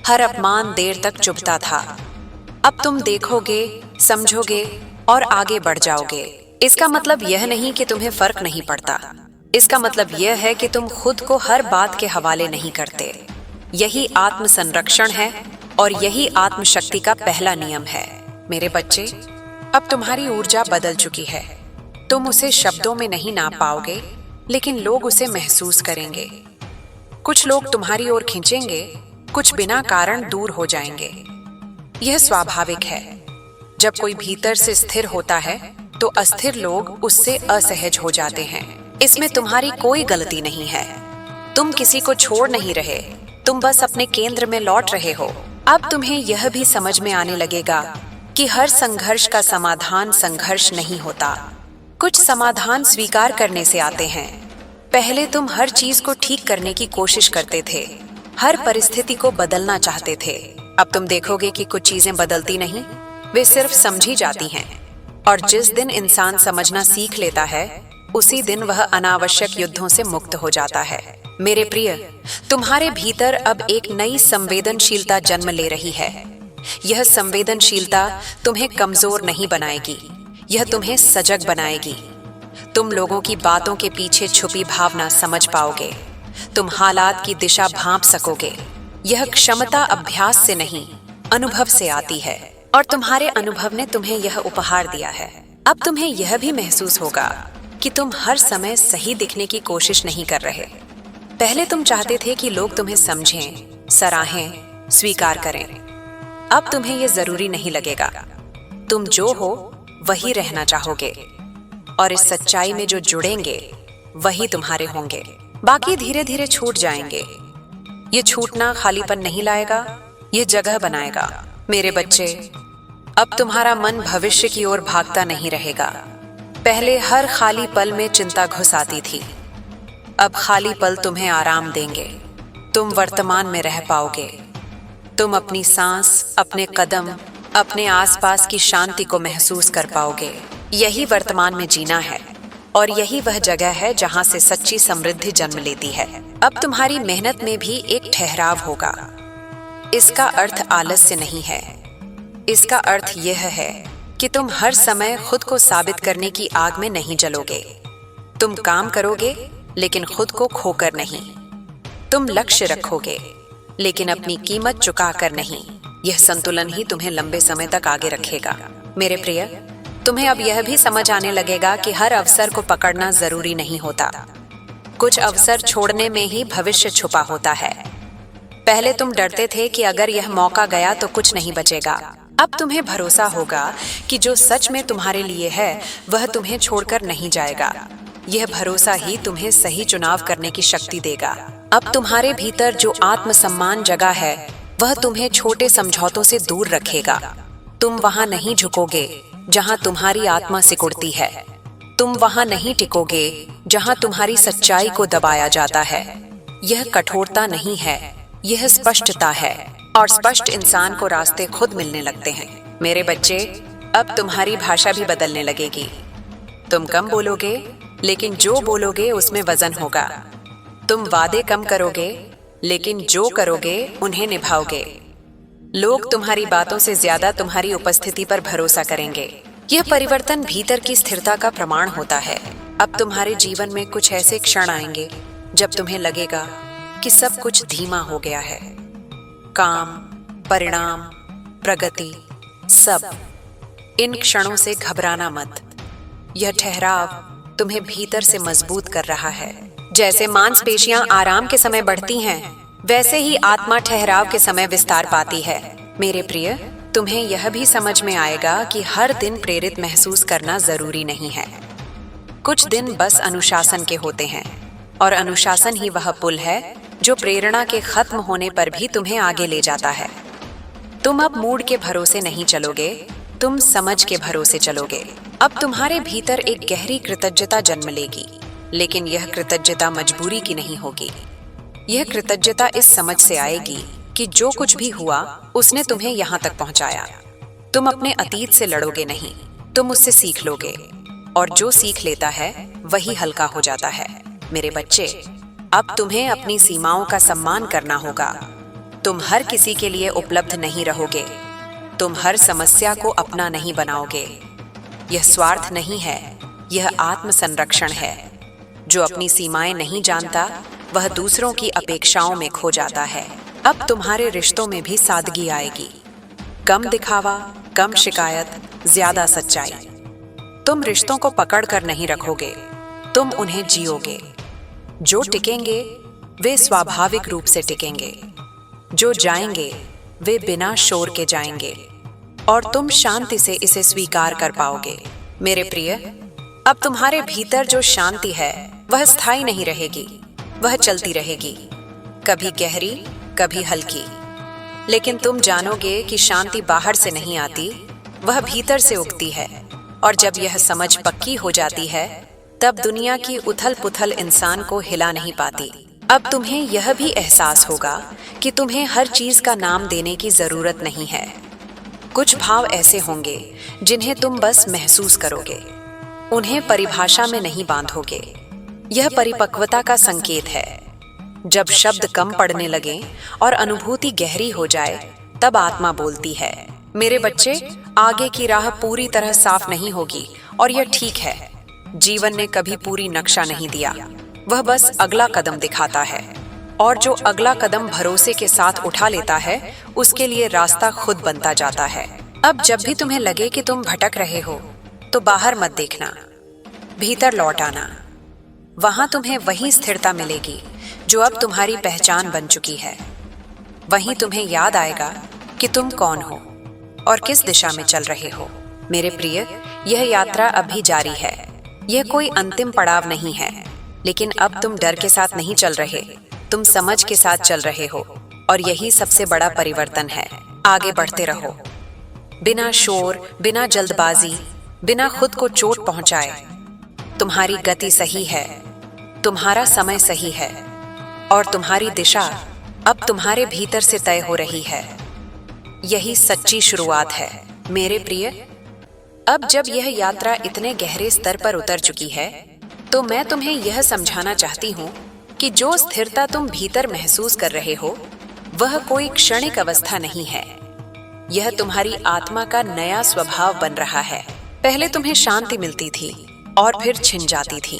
हर अपमान देर तक चुभता था। अब तुम देखोगे, समझोगे और आगे बढ़ जाओगे। इसका मतलब यह नहीं कि तुम्हें फर्क नहीं पड़ता, इसका मतलब यह है कि तुम खुद को हर बात के हवाले नहीं करते। यही आत्म संरक्षण है, और यही आत्मशक्ति का पहला नियम है। मेरे बच्चे, अब तुम्हारी ऊर्जा बदल चुकी है। तुम उसे शब्दों में नहीं नाप पाओगे, लेकिन लोग उसे महसूस करेंगे। कुछ लोग तुम्हारी ओर खींचेंगे, कुछ बिना कारण दूर हो जाएंगे। यह स्वाभाविक है। जब कोई भीतर से स्थिर होता है तो अस्थिर लोग उससे असहज हो जाते हैं। इसमें तुम्हारी कोई गलती नहीं है। तुम किसी को छोड़ नहीं रहे, तुम बस अपने केंद्र में लौट रहे हो। अब तुम्हें यह भी समझ में आने लगेगा कि हर संघर्ष का समाधान संघर्ष नहीं होता। कुछ समाधान स्वीकार करने से आते हैं। पहले तुम हर चीज को ठीक करने की कोशिश करते थे, हर परिस्थिति को बदलना चाहते थे। अब तुम देखोगे कि कुछ चीजें बदलती नहीं, वे सिर्फ समझी जाती हैं। और जिस दिन इंसान समझना सीख लेता है, उसी दिन वह अनावश्यक युद्धों से मुक्त हो जाता है। मेरे प्रिय, तुम्हारे भीतर अब एक नई संवेदनशीलता जन्म ले रही है। यह संवेदनशीलता तुम्हें कमजोर नहीं बनाएगी, यह तुम्हें सजग बनाएगी। तुम लोगों की बातों के पीछे छुपी भावना समझ पाओगे, तुम हालात की दिशा भांप सकोगे। यह क्षमता अभ्यास से नहीं, अनुभव से आती है, और तुम्हारे अनुभव ने तुम्हें यह उपहार दिया है। अब तुम्हें यह भी महसूस होगा कि तुम हर समय सही दिखने की कोशिश नहीं कर रहे। पहले तुम चाहते थे कि लोग तुम्हें समझें, सराहें, स्वीकार करें। अब तुम्हें यह जरूरी नहीं लगेगा। तुम जो हो वही रहना चाहोगे, और इस सच्चाई में जो जुड़ेंगे वही तुम्हारे होंगे। बाकी धीरे धीरे छूट जाएंगे। ये छूटना खालीपन नहीं लाएगा, ये जगह बनाएगा। मेरे बच्चे, अब तुम्हारा मन भविष्य की ओर भागता नहीं रहेगा। पहले हर खाली पल में चिंता घुस आती थी, अब खाली पल तुम्हें आराम देंगे। तुम वर्तमान में रह पाओगे। तुम अपनी सांस, अपने कदम, अपने आसपास की शांति को महसूस कर पाओगे। यही वर्तमान में जीना है, और यही वह जगह है जहां से सच्ची समृद्धि जन्म लेती है। अब तुम्हारी मेहनत में भी एक ठहराव होगा। इसका अर्थ आलस्य नहीं है, इसका अर्थ यह है कि तुम हर समय खुद को साबित करने की आग में नहीं जलोगे। तुम काम करोगे, लेकिन खुद को खोकर नहीं। तुम लक्ष्य रखोगे, लेकिन अपनी कीमत चुकाकर नहीं। यह संतुलन ही तुम्हें लंबे समय तक आगे रखेगा। मेरे प्रिय, तुम्हें अब यह भी समझ आने लगेगा कि हर अवसर को पकड़ना जरूरी नहीं होता। कुछ अवसर छोड़ने में ही भविष्य छुपा होता है। पहले तुम डरते थे कि अगर यह मौका गया तो कुछ नहीं बचेगा। अब तुम्हें भरोसा होगा कि जो सच में तुम्हारे लिए है वह तुम्हें छोड़कर नहीं जाएगा। यह भरोसा ही तुम्हें सही चुनाव करने की शक्ति देगा। अब तुम्हारे भीतर जो आत्मसम्मान जगा है वह तुम्हें छोटे समझौतों से दूर रखेगा। तुम वहां नहीं झुकोगे जहां तुम्हारी आत्मा सिकुड़ती है। तुम वहां नहीं टिकोगे जहां तुम्हारी सच्चाई को दबाया जाता है। यह कठोरता नहीं है, यह स्पष्टता है, और स्पष्ट इंसान को रास्ते खुद मिलने लगते हैं। मेरे बच्चे, अब तुम्हारी भाषा भी बदलने लगेगी। तुम कम बोलोगे, लेकिन जो बोलोगे उसमें वजन होगा। तुम वादे कम करोगे, लेकिन जो करोगे उन्हें निभाओगे। लोग तुम्हारी बातों से ज्यादा तुम्हारी उपस्थिति पर भरोसा करेंगे। यह परिवर्तन भीतर की स्थिरता का प्रमाण होता है। अब तुम्हारे जीवन में कुछ ऐसे क्षण आएंगे जब तुम्हें लगेगा कि सब कुछ धीमा हो गया है। काम, परिणाम, प्रगति, सब। इन क्षणों से घबराना मत। यह ठहराव तुम्हें भीतर से मजबूत कर रहा है। जैसे मांसपेशियां आराम के समय बढ़ती हैं, वैसे ही आत्मा ठहराव के समय विस्तार पाती है। मेरे प्रिय, तुम्हें यह भी समझ में आएगा कि हर दिन प्रेरित महसूस करना जरूरी नहीं है। कुछ दिन बस अनुशासन के होते हैं, और अनुशासन ही वह पुल है जो प्रेरणा के खत्म होने पर भी तुम्हें आगे ले जाता है। तुम अब मूड के भरोसे नहीं चलोगे, तुम समझ के भरोसे चलोगे। अब तुम्हारे भीतर एक गहरी कृतज्ञता जन्म लेगी, लेकिन यह कृतज्ञता मजबूरी की नहीं होगी। यह कृतज्ञता इस समझ से आएगी कि जो कुछ भी हुआ उसने तुम्हें यहाँ तक पहुँचाया। तुम अपने अतीत से लड़ोगे नहीं, तुम उससे सीख लोगे, और जो सीख लेता है वही हल्का हो जाता है। मेरे बच्चे, अब तुम्हें अपनी सीमाओं का सम्मान करना होगा। तुम हर किसी के लिए उपलब्ध नहीं रहोगे। तुम हर समस्या को अपना नहीं बनाओगे। यह स्वार्थ नहीं है, यह आत्म संरक्षण है। जो अपनी सीमाएं नहीं जानता, वह दूसरों की अपेक्षाओं में खो जाता है। अब तुम्हारे रिश्तों में भी सादगी आएगी। कम दिखावा, कम शिकायत, ज्यादा सच्चाई। तुम रिश्तों को पकड़ कर नहीं रखोगे, तुम उन्हें जियोगे। जो टिकेंगे वे स्वाभाविक रूप से टिकेंगे, जो जाएंगे वे बिना शोर के जाएंगे, और तुम शांति से इसे स्वीकार कर पाओगे। मेरे प्रिय, अब तुम्हारे भीतर जो शांति है वह स्थायी नहीं रहेगी, वह चलती रहेगी, कभी गहरी, कभी हल्की। लेकिन तुम जानोगे कि शांति बाहर से नहीं आती, वह भीतर से उगती है। और जब यह समझ पक्की हो जाती है, तब दुनिया की उथल पुथल इंसान को हिला नहीं पाती। अब तुम्हें यह भी एहसास होगा कि तुम्हें हर चीज का नाम देने की जरूरत नहीं है। कुछ भाव ऐसे होंगे जिन्हें तुम बस महसूस करोगे, उन्हें परिभाषा में नहीं बांधोगे। यह परिपक्वता का संकेत है। जब शब्द कम पड़ने लगे और अनुभूति गहरी हो जाए, तब आत्मा बोलती है। मेरे बच्चे, आगे की राह पूरी तरह साफ नहीं होगी, और यह ठीक है। जीवन ने कभी पूरी नक्शा नहीं दिया, वह बस अगला कदम दिखाता है। और जो अगला कदम भरोसे के साथ उठा लेता है, उसके लिए रास्ता खुद बनता जाता है। अब जब भी तुम्हें लगे कि तुम भटक रहे हो, तो बाहर मत देखना, भीतर लौट आना। वहां तुम्हें वही स्थिरता मिलेगी जो अब तुम्हारी पहचान बन चुकी है। वहीं तुम्हें याद आएगा कि तुम कौन हो और किस दिशा में चल रहे हो। मेरे प्रिय, यह यात्रा अभी जारी है। यह कोई अंतिम पड़ाव नहीं है, लेकिन अब तुम डर के साथ नहीं चल रहे, तुम समझ के साथ चल रहे हो, और यही सबसे बड़ा परिवर्तन है। आगे बढ़ते रहो, बिना शोर, बिना जल्दबाजी, बिना खुद को चोट पहुंचाए। तुम्हारी गति सही है, तुम्हारा समय सही है, और तुम्हारी दिशा अब तुम्हारे भीतर से तय हो रही है। यही सच्ची शुरुआत है। मेरे प्रिय, अब जब यह यात्रा इतने गहरे स्तर पर उतर चुकी है, तो मैं तुम्हें यह समझाना चाहती हूँ कि जो स्थिरता तुम भीतर महसूस कर रहे हो, वह कोई क्षणिक अवस्था नहीं है। यह तुम्हारी आत्मा का नया स्वभाव बन रहा है। पहले तुम्हें शांति मिलती थी और फिर छिन जाती थी।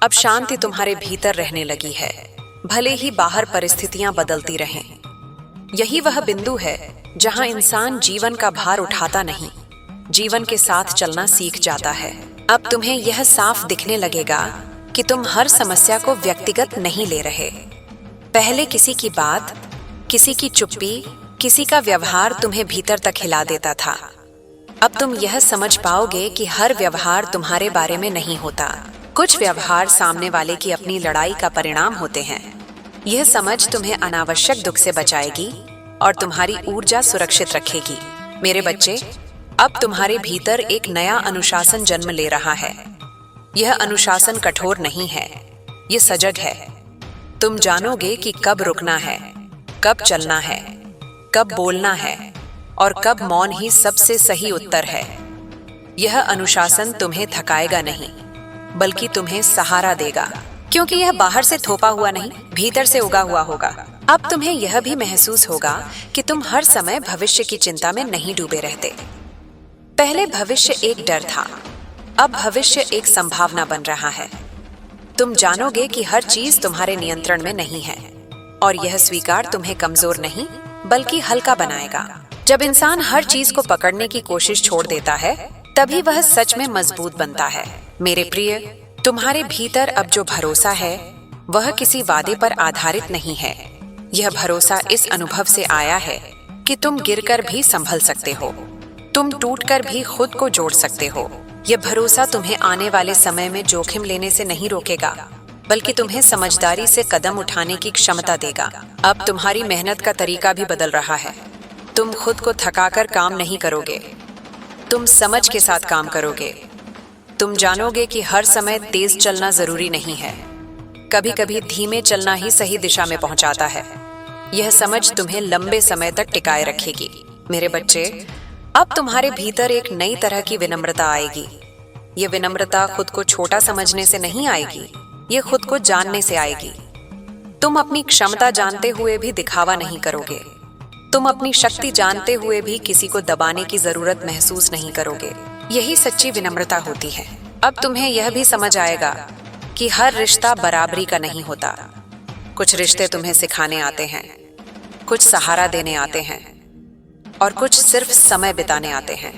अब शांति तुम्हारे भीतर रहने लगी है, भले ही बाहर परिस्थितियां बदलती रहें। यही वह बिंदु है जहां इंसान जीवन का भार उठाता नहीं, जीवन के साथ चलना सीख जाता है। अब तुम्हें यह साफ दिखने लगेगा कि तुम हर समस्या को व्यक्तिगत नहीं ले रहे। पहले किसी की बात, किसी की चुप्पी, किसी का व्यवहार तुम्हें भीतर तक हिला देता था। अब तुम यह समझ पाओगे कि हर व्यवहार तुम्हारे बारे में नहीं होता। कुछ व्यवहार सामने वाले की अपनी लड़ाई का परिणाम होते हैं। यह समझ तुम्हें अनावश्यक दुख से बचाएगी और तुम्हारी ऊर्जा सुरक्षित रखेगी। मेरे बच्चे, अब तुम्हारे भीतर एक नया अनुशासन जन्म ले रहा है। यह अनुशासन कठोर नहीं है, ये सजग है। तुम जानोगे कि कब रुकना है, कब चलना है, कब बोलना है और कब मौन ही सबसे सही उत्तर है। यह अनुशासन तुम्हें थकाएगा नहीं, बल्कि तुम्हें सहारा देगा, क्योंकि यह बाहर से थोपा हुआ नहीं, भीतर से उगा हुआ होगा। अब तुम्हें यह भी महसूस होगा कि तुम हर समय भविष्य की चिंता में नहीं डूबे रहते। पहले भविष्य एक डर था, अब भविष्य एक संभावना बन रहा है। तुम जानोगे कि हर चीज तुम्हारे नियंत्रण में नहीं है, और यह स्वीकार तुम्हें कमजोर नहीं बल्कि हल्का बनाएगा। जब इंसान हर चीज को पकड़ने की कोशिश छोड़ देता है, तभी वह सच में मजबूत बनता है। मेरे प्रिय, तुम्हारे भीतर अब जो भरोसा है वह किसी वादे पर आधारित नहीं है। यह भरोसा इस अनुभव से आया है कि तुम गिरकर भी संभल सकते हो, तुम टूटकर भी खुद को जोड़ सकते हो। यह भरोसा तुम्हें आने वाले समय में जोखिम लेने से नहीं रोकेगा, बल्कि तुम्हें समझदारी से कदम उठाने की क्षमता देगा। अब तुम्हारी मेहनत का तरीका भी बदल रहा है। तुम खुद को थकाकर काम नहीं करोगे, तुम समझ के साथ काम करोगे। तुम जानोगे कि हर समय तेज चलना जरूरी नहीं है, कभी कभी धीमे चलना ही सही दिशा में पहुंचाता है। यह समझ तुम्हें लंबे समय तक टिकाए रखेगी। मेरे बच्चे, अब तुम्हारे भीतर एक नई तरह की विनम्रता आएगी। ये विनम्रता खुद को छोटा समझने से नहीं आएगी, ये खुद को जानने से आएगी। तुम अपनी क्षमता जानते हुए भी दिखावा नहीं करोगे, तुम अपनी शक्ति जानते हुए भी किसी को दबाने की जरूरत महसूस नहीं करोगे। यही सच्ची विनम्रता होती है। अब तुम्हें यह भी समझ आएगा कि हर रिश्ता बराबरी का नहीं होता। कुछ रिश्ते तुम्हें सिखाने आते हैं, कुछ सहारा देने आते हैं, और कुछ सिर्फ समय बिताने आते हैं।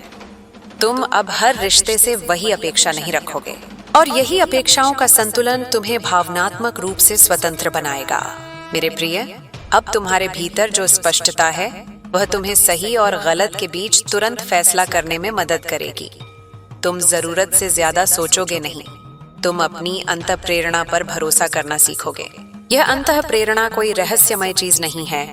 तुम अब हर रिश्ते से वही अपेक्षा नहीं रखोगे, और यही अपेक्षाओं का संतुलन तुम्हें भावनात्मक रूप से स्वतंत्र बनाएगा। मेरे प्रिय, अब तुम्हारे भीतर जो स्पष्टता है वह तुम्हें सही और गलत के बीच तुरंत फैसला करने में मदद करेगी। तुम जरूरत से ज्यादा सोचोगे नहीं, तुम अपनी अंतःप्रेरणा पर भरोसा करना सीखोगे। यह अंतःप्रेरणा कोई रहस्यमय चीज नहीं है,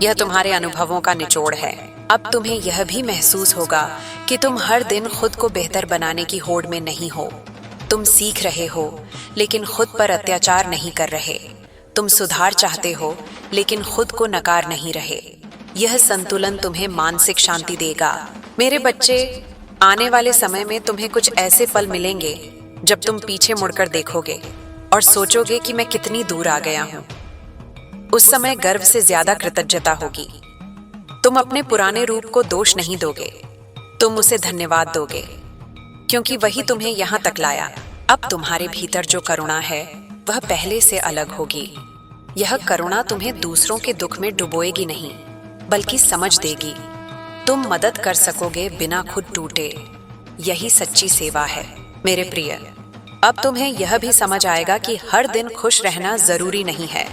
यह तुम्हारे अनुभवों का निचोड़ है। अब तुम्हें यह भी महसूस होगा कि तुम हर दिन खुद को बेहतर बनाने की होड़ में नहीं हो। तुम सीख रहे हो, लेकिन खुद पर अत्याचार नहीं कर रहे। तुम सुधार चाहते हो, लेकिन खुद को नकार नहीं रहे। यह संतुलन तुम्हें मानसिक शांति देगा। मेरे बच्चे, आने वाले समय में तुम्हें कुछ ऐसे पल मिलेंगे जब तुम पीछे मुड़कर देखोगे और सोचोगे कि मैं कितनी दूर आ गया हूं। उस समय गर्व से ज्यादा कृतज्ञता होगी। तुम अपने पुराने रूप को दोष नहीं दोगे, तुम उसे धन्यवाद दोगे, क्योंकि वही तुम्हें यहां तक लाया। अब तुम्हारे भीतर जो करुणा है वह पहले से अलग होगी। यह करुणा तुम्हें दूसरों के दुख में डुबोएगी नहीं, बल्कि समझ देगी। तुम मदद कर सकोगे बिना खुद टूटे। यही सच्ची सेवा है। मेरे प्रिय, अब तुम्हें यह भी समझ आएगा कि हर दिन खुश रहना जरूरी नहीं है।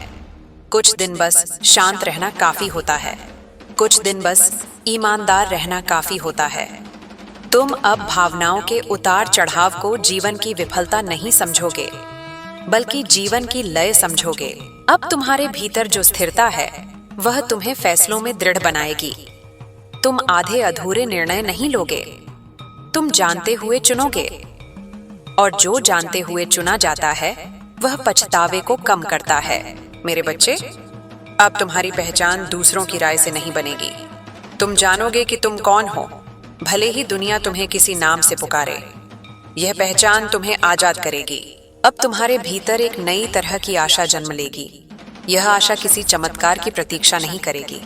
कुछ दिन बस शांत रहना काफी होता है, कुछ दिन बस ईमानदार रहना काफी होता है। तुम अब भावनाओं के उतार चढ़ाव को जीवन की विफलता नहीं समझोगे, बल्कि जीवन की लय समझोगे। अब तुम्हारे भीतर जो स्थिरता है वह तुम्हें फैसलों में दृढ़ बनाएगी। तुम आधे अधूरे निर्णय नहीं लोगे, तुम जानते हुए चुनोगे, और जो जानते हुए चुना जाता है वह पछतावे को कम करता है। मेरे बच्चे, अब तुम्हारी पहचान दूसरों की राय से नहीं बनेगी। तुम जानोगे कि तुम कौन हो, भले ही दुनिया तुम्हें किसी नाम से पुकारे। यह पहचान तुम्हें आजाद करेगी। अब तुम्हारे भीतर एक नई तरह की आशा जन्म लेगी। यह आशा किसी चमत्कार की प्रतीक्षा नहीं करेगी।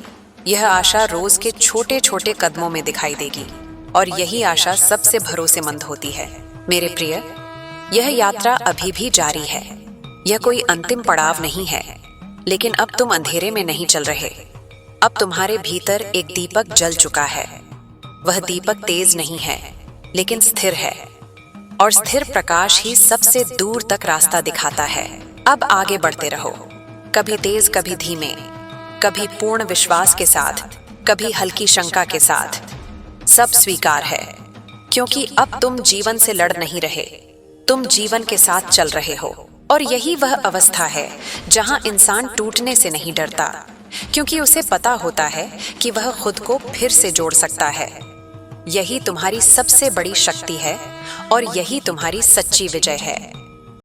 यह आशा रोज के छोटे छोटे कदमों में दिखाई देगी, और यही आशा सबसे भरोसेमंद होती है। मेरे प्रिय, यह यात्रा अभी भी जारी है। यह कोई अंतिम पड़ाव नहीं है, लेकिन अब तुम अंधेरे में नहीं चल रहे। अब तुम्हारे भीतर एक दीपक जल चुका है। वह दीपक तेज नहीं है, लेकिन स्थिर है, और स्थिर प्रकाश ही सबसे दूर तक रास्ता दिखाता है। अब आगे बढ़ते रहो, कभी तेज कभी धीमे, कभी पूर्ण विश्वास के साथ, कभी हल्की शंका के साथ। सब स्वीकार है, क्योंकि अब तुम जीवन से लड़ नहीं रहे, तुम जीवन के साथ चल रहे हो। और यही वह अवस्था है जहां इंसान टूटने से नहीं डरता, क्योंकि उसे पता होता है कि वह खुद को फिर से जोड़ सकता है। यही तुम्हारी सबसे बड़ी शक्ति है और यही तुम्हारी सच्ची विजय है।